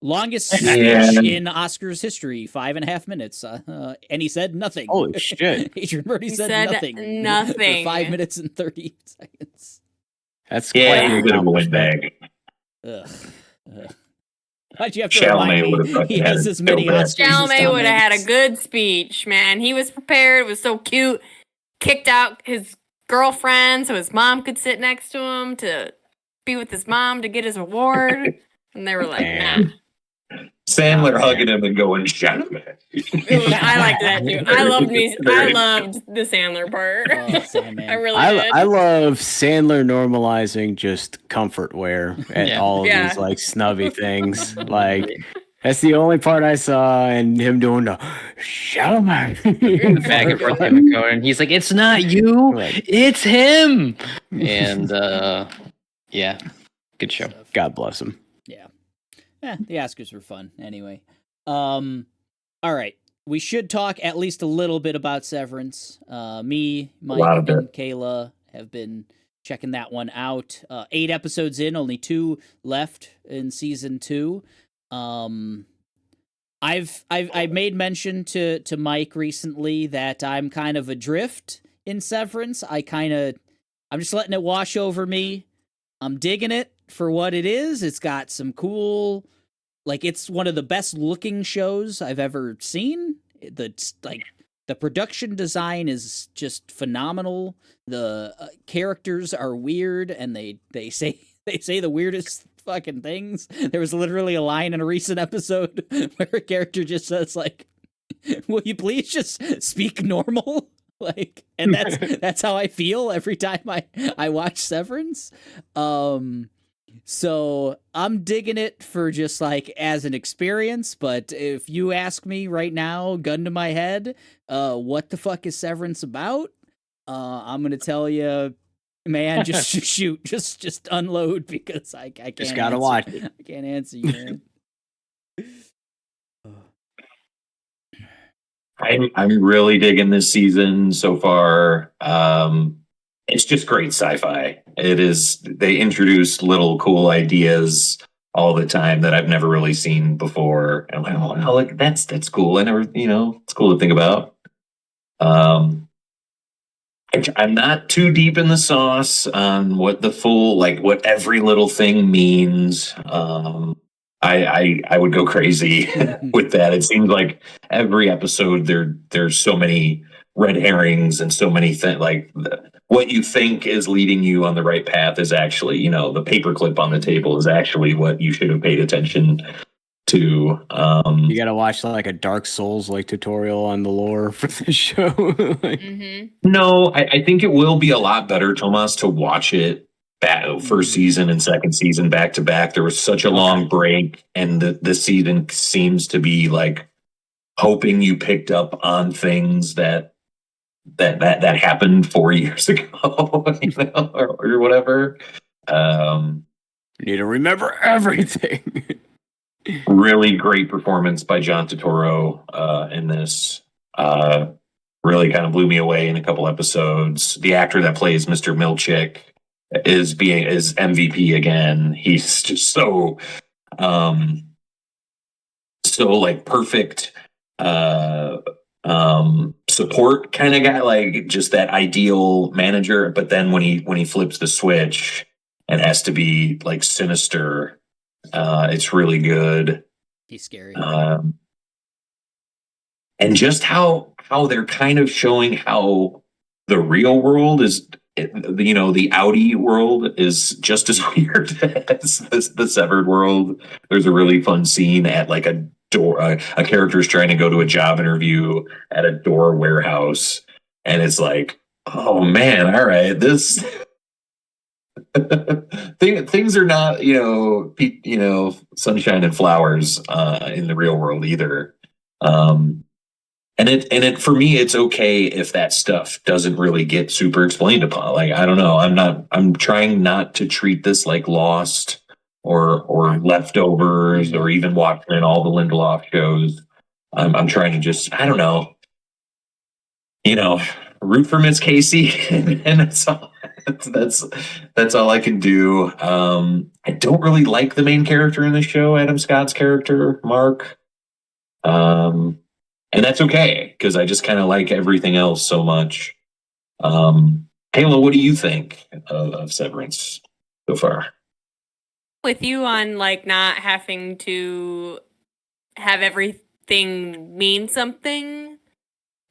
longest Yeah. speech in Oscars history, 5.5 minutes, and he said nothing. holy shit. Adrian Brody He said said nothing. nothing. for 5 minutes and 30 seconds. That's Yeah, quite he's a the bit of a accomplishment. windbag. Ugh. Why'd you have to Chalamet remind would've me? fucking He had has it as so many bad. Oscars. as Chalamet Tom would have had a Hanks. good speech, man. He was prepared. It was so cute. Kicked out his girlfriend so his mom could sit next to him to be with his mom to get his award. And they were like, nah. Damn. Sandler Oh, hugging him and going, Chalamet. I liked that too. I loved the Sandler part. Oh, Sandman. I really did. I love Sandler normalizing just comfort wear at Yeah. all of Yeah. these like snubby things. Like that's the only part I saw, and him doing the Chalamet Back and forth, him and Cohen. He's like, "It's not you, Right. it's him." And yeah, good show. God bless him. The Oscars were fun anyway. All right. We should talk at least a little bit about Severance. Me, lot Mike, of and Kayla have been checking that one out. 8 episodes in, only 2 left in season 2. I've made mention to Mike recently that I'm kind of adrift in Severance. I'm just letting it wash over me. I'm digging it for what it is. It's got some cool, like, it's one of the best looking shows I've ever seen. The production design is just phenomenal. The characters are weird, and they say the weirdest fucking things. There was literally a line in a recent episode where a character just says like, "Will you please just speak normal?" Like, and that's how I feel every time I watch Severance. So I'm digging it for just like as an experience, but if you ask me right now, gun to my head, what the fuck is Severance about? I'm gonna tell you, man, just shoot, just unload, because I can't. Just gotta answer. watch it. I can't answer you, man. I'm really digging this season so far. It's just great sci-fi. It is. They introduce little cool ideas all the time that I've never really seen before. And I'm like, oh, look, that's cool. I never, it's cool to think about. I'm not too deep in the sauce on what the full, like, what every little thing means. I would go crazy with that. It seems like every episode there's so many red herrings and so many things. Like what you think is leading you on the right path is actually, the paperclip on the table is actually what you should have paid attention to. You gotta watch like a Dark Souls like tutorial on the lore for the show. No, I think it will be a lot better, Tomas, to watch it first season and second season back to back. There was such a long break, and this season seems to be like hoping you picked up on things that happened 4 years ago, or whatever. You need to remember everything. Really great performance by John Turturro in this. Really kind of blew me away in a couple episodes. The actor that plays Mr. Milchick is MVP again. He's just so like perfect support kind of guy, like just that ideal manager. But then when he flips the switch and has to be like sinister, it's really good. He's scary. And just how they're kind of showing how the real world is, the Audi world is just as weird as the Severed world. There's a really fun scene at like a door. A character is trying to go to a job interview at a door warehouse, and it's like, oh man, all right, this things are not sunshine and flowers in the real world either. And it for me, it's okay if that stuff doesn't really get super explained upon. Like, I don't know. I'm trying not to treat this like Lost or Leftovers or even watching all the Lindelof shows. I'm trying to just, I don't know, root for Miss Casey, and that's all. That's all I can do. I don't really like the main character in the show, Adam Scott's character, Mark. And that's okay, because I just kind of like everything else so much. Kayla, what do you think of Severance so far? With you on like not having to have everything mean something.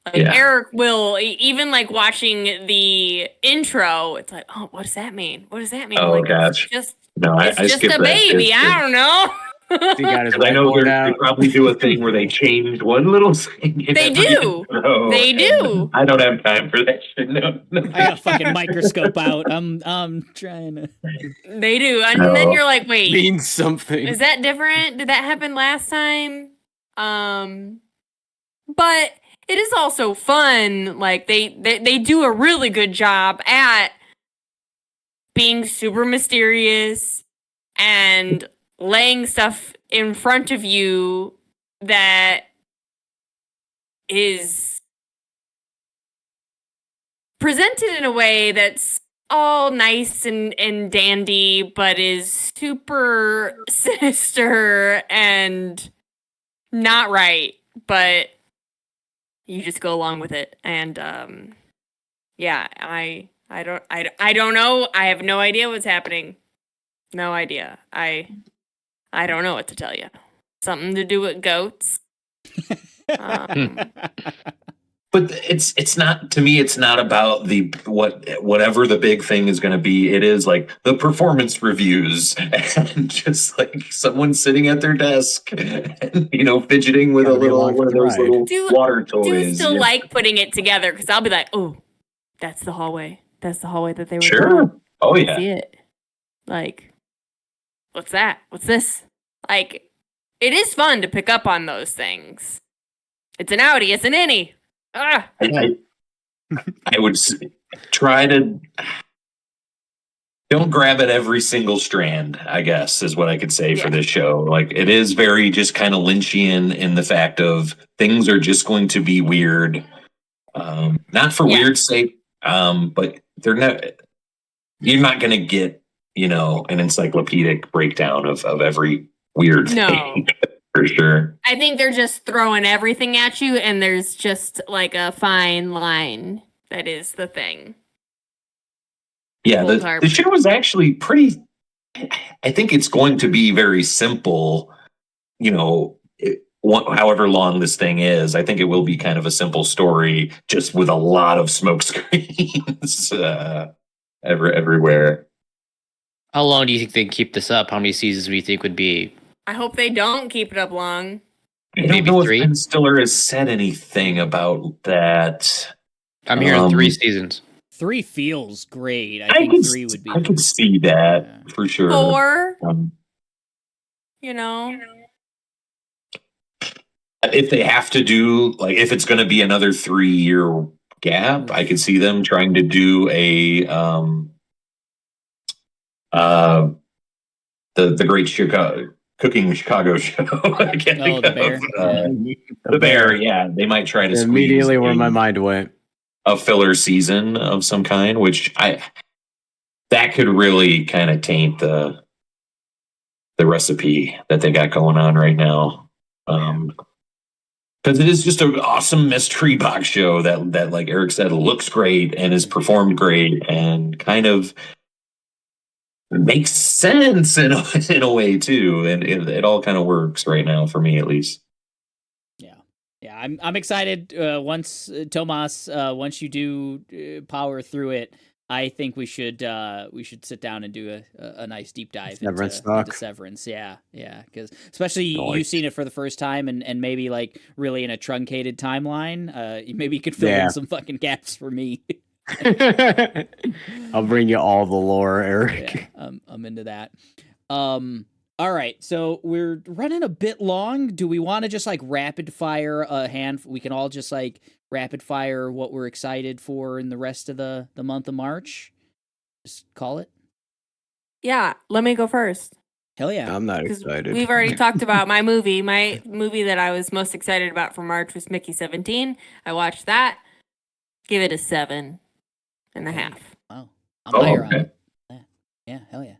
Like Eric will even like watching the intro. It's like, oh, what does that mean? What does that mean? Oh like, gosh, it's I just skipped a that. baby. I don't know. He got his I know whiteboard they out. probably do a thing where they changed one little thing. They do. They do. I don't have time for that shit. No. I got a fucking microscope out. I'm trying to. They do, and then you're like, wait, Means something. is that different? Did that happen last time? But it is also fun. Like they do a really good job at being super mysterious and laying stuff in front of you that is presented in a way that's all nice and dandy, but is super sinister and not right, but you just go along with it. And yeah, I don't know. I have no idea what's happening. No idea. I don't know what to tell you. Something to do with goats. But it's not, to me, it's not about whatever the big thing is going to be. It is like the performance reviews and just like someone sitting at their desk and fidgeting with one of those little water toys. Do you still like putting it together? Because I'll be like, oh, that's the hallway. That's the hallway that they were sure. going. Oh yeah. See it. Like, what's that? What's this? Like, it is fun to pick up on those things. It's an Audi. It's an innie. Ah. I would try to don't grab at every single strand, I guess, is what I could say for this show. Like, it is very just kind of Lynchian in the fact of things are just going to be weird. Not for weird's sake, but they're not. You're not going to get, an encyclopedic breakdown of every weird thing. For sure. I think they're just throwing everything at you, and there's just like a fine line that is the thing. Yeah, the show is actually pretty. I think it's going to be very simple, however long this thing is, I think it will be kind of a simple story, just with a lot of smoke screens everywhere. How long do you think they can keep this up? How many seasons do you think would be? I hope they don't keep it up long. I don't Maybe know 3? if Ben Stiller has said anything about that. I'm hearing 3 seasons. 3 feels great. I think 3 would be. I could see that for sure. 4, you know. If they have to do, like, if it's going to be another 3-year gap, I could see them trying to do a the Great Chicago Cooking Chicago show. I can't think the Bear. The Bear, yeah. They might try to squeeze immediately where my mind went. A filler season of some kind, which that could really kind of taint the recipe that they got going on right now. Because it is just an awesome mystery box show that, like Eric said, looks great and is performed great and kind of makes sense in a way too, and it all kind of works right now for me, at least. Yeah, I'm excited. Once Tomas, once you do power through it, I think we should sit down and do a nice deep dive into Severance. Yeah, because especially you've seen it for the first time and maybe like really in a truncated timeline. Maybe you could fill in some fucking gaps for me. I'll bring you all the lore, Eric. Yeah, I'm into that. All right, so we're running a bit long. Do we want to just like rapid fire a hand? We can all just like rapid fire what we're excited for in the rest of the month of March. Just call it. Yeah, let me go first. Hell yeah. I'm not excited. We've already talked about my movie. My movie that I was most excited about for March was Mickey 17. I watched that. Give it a 7.5. Wow. I'm higher on it. Yeah, hell yeah.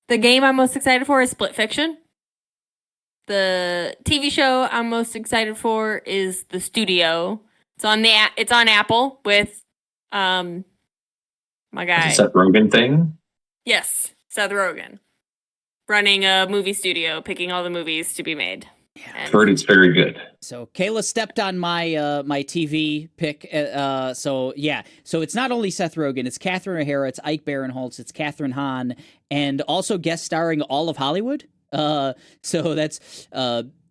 The game I'm most excited for is Split Fiction. The TV show I'm most excited for is The Studio. It's on Apple with my guy. Seth Rogen thing? Yes, Seth Rogen. Running a movie studio, picking all the movies to be made. I've heard it's very good. So Kayla stepped on my my TV pick. So it's not only Seth Rogen, it's Catherine O'Hara, it's Ike Barinholtz, it's Catherine Hahn, and also guest starring all of Hollywood. So that's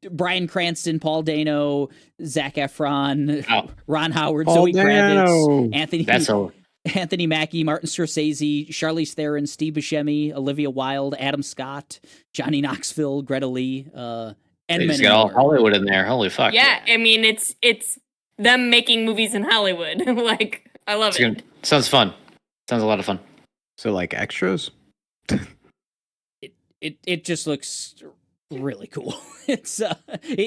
Bryan Cranston, Paul Dano, Zac Efron, Ron Howard, Zoe Kravitz, Anthony Mackie, Martin Scorsese, Charlize Theron, Steve Buscemi, Olivia Wilde, Adam Scott, Johnny Knoxville, Greta Lee, and he's got all Hollywood in there. Holy fuck! Yeah, I mean it's them making movies in Hollywood. Like I love it. Sounds fun. Sounds a lot of fun. So like extras. It just looks really cool. It's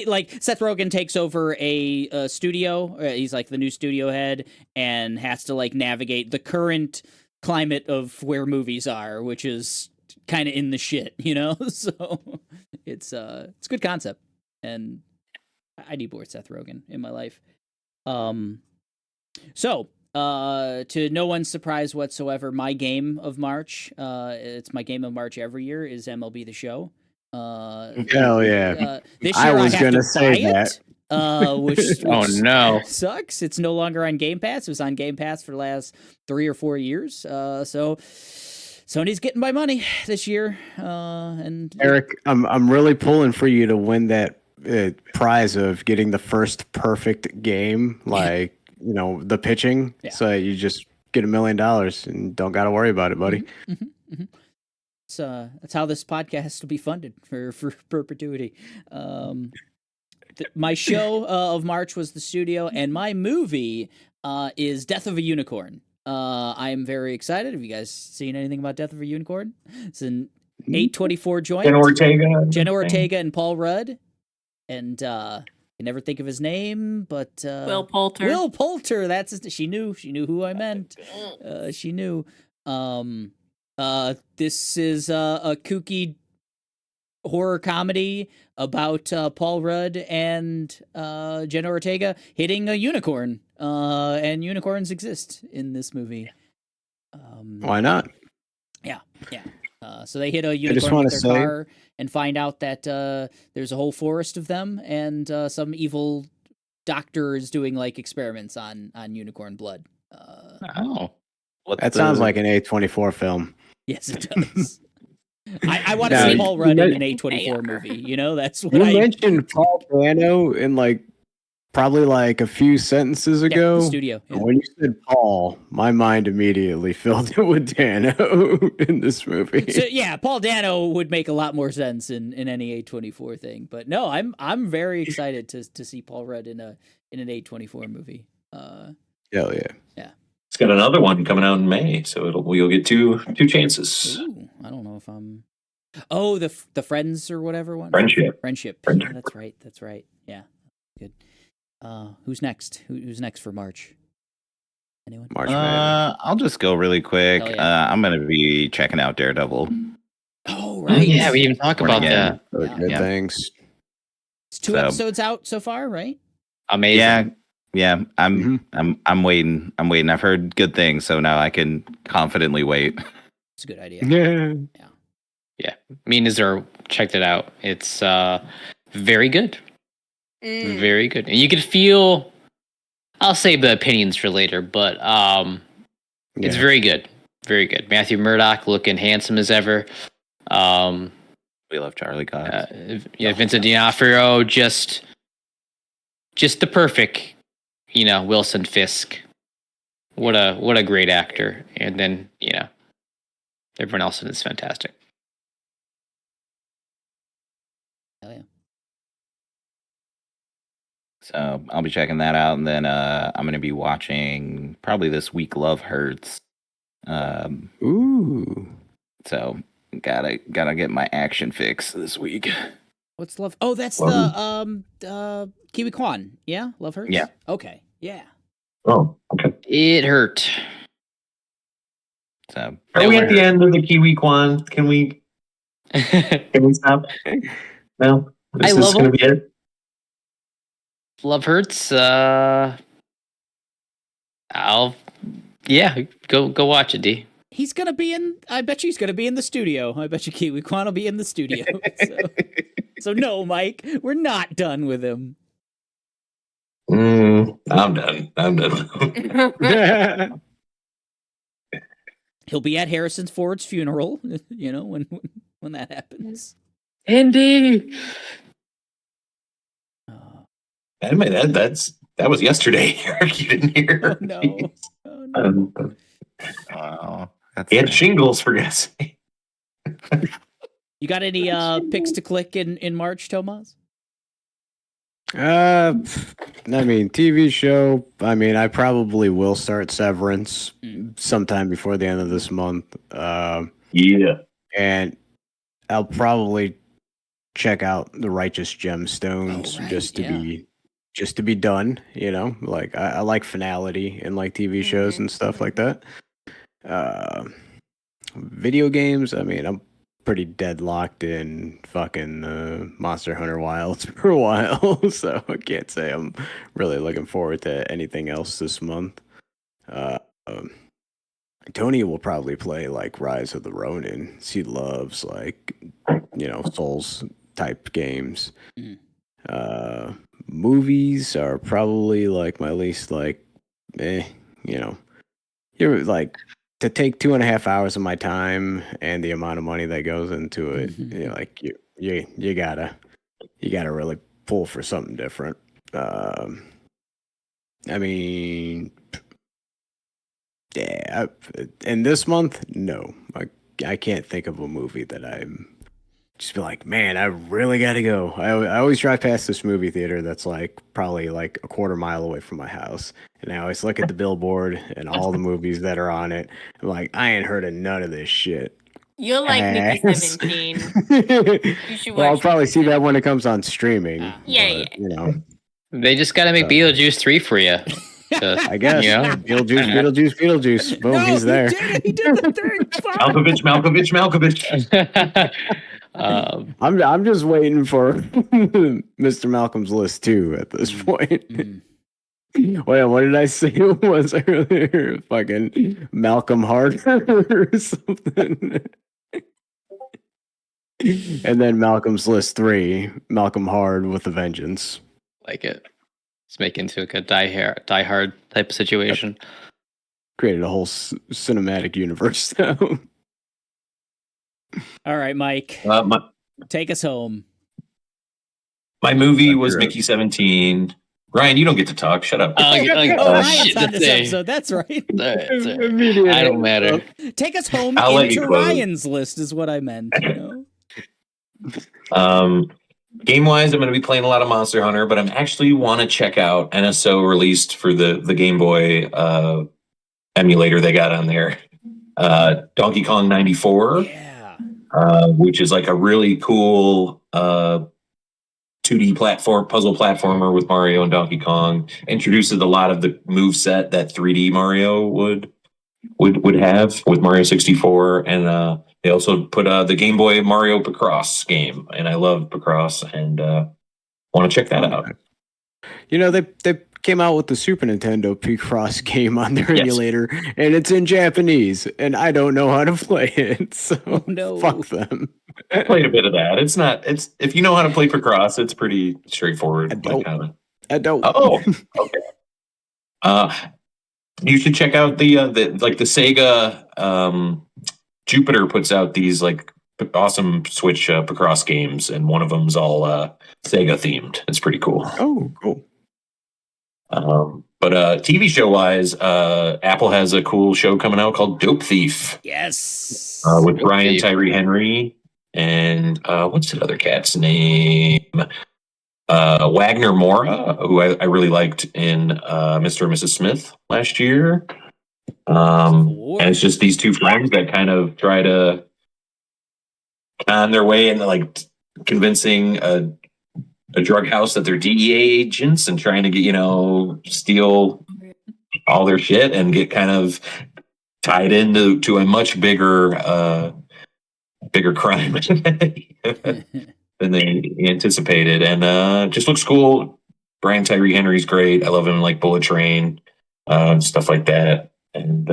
like Seth Rogen takes over a studio. He's like the new studio head and has to like navigate the current climate of where movies are, which is kind of in the shit, you know? So it's a good concept, and I need more Seth Rogen in my life. So to no one's surprise whatsoever, my game of March, it's my game of March every year, is MLB The Show. Hell yeah. This year I was going to say that. Which oh no, sucks. It's no longer on Game Pass. It was on Game Pass for the last 3 or 4 years. So Sony's getting my money this year. And Eric, I'm really pulling for you to win that prize of getting the first perfect game, like you know the pitching. Yeah. So you just get $1 million and don't got to worry about it, buddy. So that's how this podcast will be funded for perpetuity. My show of March was The Studio, and my movie is Death of a Unicorn. I am very excited. Have you guys seen anything about Death of a Unicorn? It's an A24 joint. Jenna Ortega and Paul Rudd. And I never think of his name, but Will Poulter. Will Poulter. That's his, she knew who I meant. She knew. This is a kooky horror comedy about Paul Rudd and Jenna Ortega hitting a unicorn. And unicorns exist in this movie. Why not? Yeah. So they hit a just unicorn wanna with their say- car and find out that there's a whole forest of them, and some evil doctor is doing like experiments on unicorn blood. Oh. What's That sounds the- like an A24 film. Yes, it does. I want to Now, see you- Paul Rudd you in men- an A24 movie. You know, that's what You I. mentioned Paul Dano in like probably like a few sentences Yeah, ago. the studio. Yeah. When you said Paul, my mind immediately filled it with Dano in this movie. So yeah, Paul Dano would make a lot more sense in any A24 thing. But no, I'm very excited to see Paul Rudd in an A24 movie. Hell yeah. It's got another one coming out in May, so you'll get two chances. Ooh, I don't know if I'm. Oh, the Friends or whatever one. Friendship. Friendship. Friendship. Yeah, that's right. That's right. Yeah, good. Who's next? Who's next for March? Anyone? March Madness. I'll just go really quick. Hell yeah. I'm gonna be checking out Daredevil. Oh Oh, right. yeah, we didn't talk about Again. that. Yeah. Good Yeah. things. It's 2 So- episodes out so far, right? Amazing. Yeah. I'm waiting. I've heard good things, so now I can confidently wait. It's a good idea. Yeah. Me and Nazar checked it out. It's very good. Mm. Very good. And you could feel, I'll save the opinions for later, but it's Yeah. very good. Very good. Matthew Murdock looking handsome as ever. We love Charlie Cox. Vincent D'Onofrio, just the perfect, Wilson Fisk. What a great actor. And then, everyone else in it is fantastic. Hell yeah. So I'll be checking that out, and then I'm gonna be watching probably this week Love Hurts. Ooh. So gotta get my action fix this week. What's Love? Oh, that's Love the Kiwi Kwan. Yeah, Love Hurts. Yeah. Okay. Yeah. Oh, okay. It hurt. So Are we at the end of the Kiwi Kwan? Can we stop? No, I this is love going him. to be it. Love hurts. Go watch it, D. He's gonna be in. I bet you he's gonna be in the studio. I bet you Kiwi Kwan will be in the studio. So no, Mike, we're not done with him. I'm done. He'll be at Harrison Ford's funeral. When that happens. Indy. Anyway, that was yesterday, Eric. You didn't hear? Oh no. Oh no. wow, that's He had shingles, for God's sake. You got any picks to click in March, Tomas? I mean, TV show. I mean, I probably will start Severance sometime before the end of this month. Yeah. And I'll probably check out The Righteous Gemstones Oh, right, just to be done. Like I like finality in like TV shows and stuff like that. Video games. I mean, I'm pretty deadlocked in fucking Monster Hunter Wilds for a while, so I can't say I'm really looking forward to anything else this month. Tony will probably play like Rise of the Ronin. She loves like Souls type games. Movies are probably like my least like you're like to take 2.5 hours of my time and the amount of money that goes into it, you gotta really pull for something different. I mean, yeah. And this month, no, I can't think of a movie that I'm just be like, man, I really gotta go. I always drive past this movie theater that's like probably like a quarter mile away from my house, and I always look at the billboard and all the movies that are on it. I'm like, I ain't heard of none of this shit. You'll like Mickey Ass. 17. You should Well, I'll watch probably it. see that when it comes on streaming. Yeah, but, They just got to make Beetlejuice 3 for you. I guess. Yeah. Beetlejuice. Boom, he's there. He did the thing. Fuck. Malkovich. I'm just waiting for Mr. Malcolm's List too at this point. Wait, what did I say it was earlier? Fucking Malcolm Harder or something. And then Malcolm's List 3, Malcolm Hard with a Vengeance. Like it. Let's make it into like a die hard type of situation. Created a whole cinematic universe, though. All right, Mike, My take us home. movie was Mickey 17. Ryan, you don't get to talk. Shut up. Ryan's shit, on this that's episode. That's right. I don't matter. Take us home I'll let you into close. Ryan's list is what I meant. Game wise, I'm going to be playing a lot of Monster Hunter, but I'm actually want to check out NSO released for the Game Boy emulator they got on there. Donkey Kong 94, Yeah. which is like a really cool 2D puzzle platformer with Mario and Donkey Kong. Introduces a lot of the move set that 3D Mario would have with Mario 64, and they also put the Game Boy Mario Picross game, and I love Picross, and want to check that out. You know, they came out with the Super Nintendo Picross game on their emulator, and it's in Japanese, and I don't know how to play it, so fuck them. I played a bit of that. It's if you know how to play Picross, it's pretty straightforward. I don't. Oh, okay. You should check out the Sega. Jupiter puts out these like awesome Switch Picross games, and one of them's all Sega themed. It's pretty cool. Oh, cool. But TV show wise, Apple has a cool show coming out called Dope Thief. Yes. With Brian Tyree Henry and what's the other cat's name? Wagner Mora, who I really liked in Mr. and Mrs. Smith last year. And it's just these two friends that kind of try to on their way into like convincing a drug house that they're DEA agents and trying to get, steal all their shit and get kind of tied into a much bigger crime than they anticipated. And just looks cool. Brian Tyree Henry's great. I love him in like Bullet Train, stuff like that. And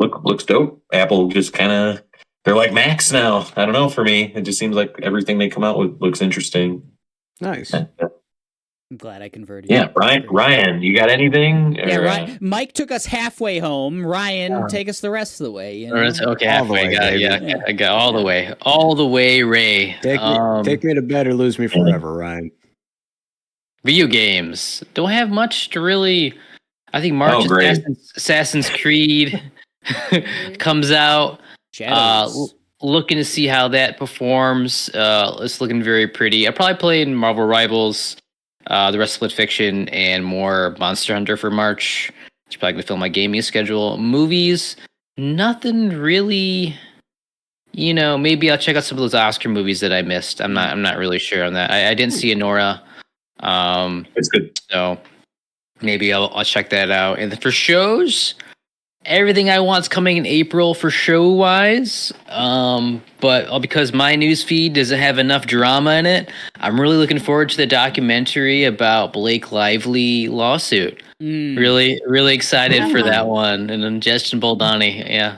looks dope. Apple just kind of, they're like Max now. I don't know, for me. It just seems like everything they come out with looks interesting. Nice. I'm glad I converted. Yeah, Ryan, you got anything? Yeah, right. Mike took us halfway home. Ryan, take us the rest of the way. Okay, all the way, I got all the way, Ray. Take me to bed or lose me forever, Ryan. Video games don't have much to really. I think March Assassin's Creed comes out. Looking to see how that performs. It's looking very pretty. I probably played Marvel Rivals, the rest of Split Fiction, and more Monster Hunter for March. It's probably gonna fill my gaming schedule. Movies, nothing really. Maybe I'll check out some of those Oscar movies that I missed. I'm not really sure on that. I didn't see Anora. It's good. So maybe I'll check that out. And for shows, everything I want's coming in April for show wise. But because my news feed doesn't have enough drama in it, I'm really looking forward to the documentary about Blake Lively lawsuit. Really, really excited for that one. And then Justin Boldani, yeah,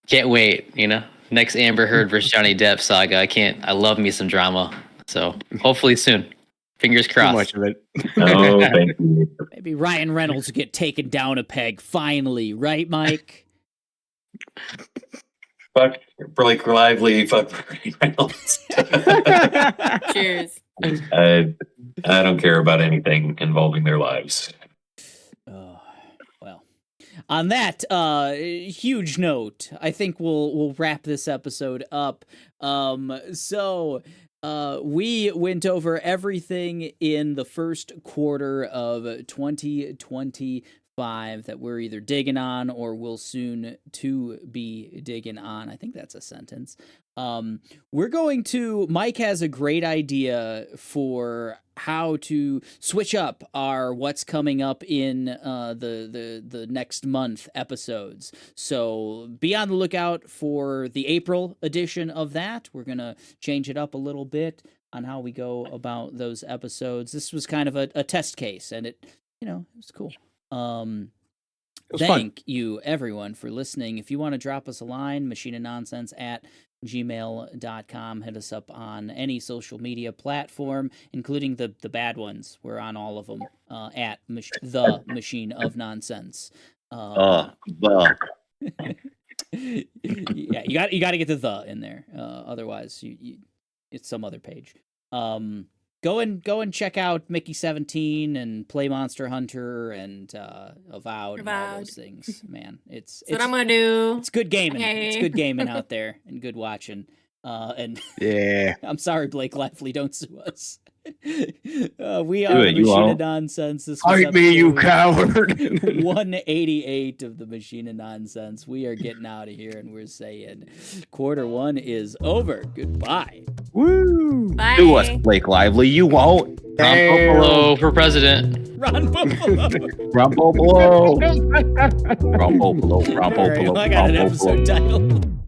can't wait. Next Amber Heard versus Johnny Depp saga. I love me some drama. So hopefully soon. Fingers crossed. Too much of it. Oh, thank you. Maybe Ryan Reynolds will get taken down a peg finally, right, Mike? Fuck Blake Lively. Fuck Ryan Reynolds. Cheers. I don't care about anything involving their lives. Well, on that huge note, I think we'll wrap this episode up. We went over everything in the first quarter of 2025 that we're either digging on or will soon to be digging on. I think that's a sentence. Mike has a great idea for how to switch up our what's coming up in the next month episodes. So be on the lookout for the April edition of that. We're going to change it up a little bit on how we go about those episodes. This was kind of a test case, and it was cool. Thank you, everyone, for listening. If you want to drop us a line, machineofnonsense@ gmail.com. Hit us up on any social media platform, including the bad ones. We're on all of them at the Machine of Nonsense. The. Yeah, you got to get the in there. Otherwise, it's some other page. Go and check out Mickey 17 and play Monster Hunter and Avowed and all those things. Man, it's what I'm gonna do. It's good gaming. Okay. It's good gaming out there and good watching. And Yeah. I'm sorry, Blake Lively, don't sue us. We Do are it, the you Machine of won't. Nonsense. This was Fight me, you episode coward. 188 of the Machine of Nonsense. We are getting out of here, and we're saying quarter one is over. Goodbye. Woo. Bye. Do us, Blake Lively. You won't. Ron Popolo for president. Ron Buffalo. Rumble blow. Rumble blow. Rumble All right, blow. well, I got an Rumble blow. episode title.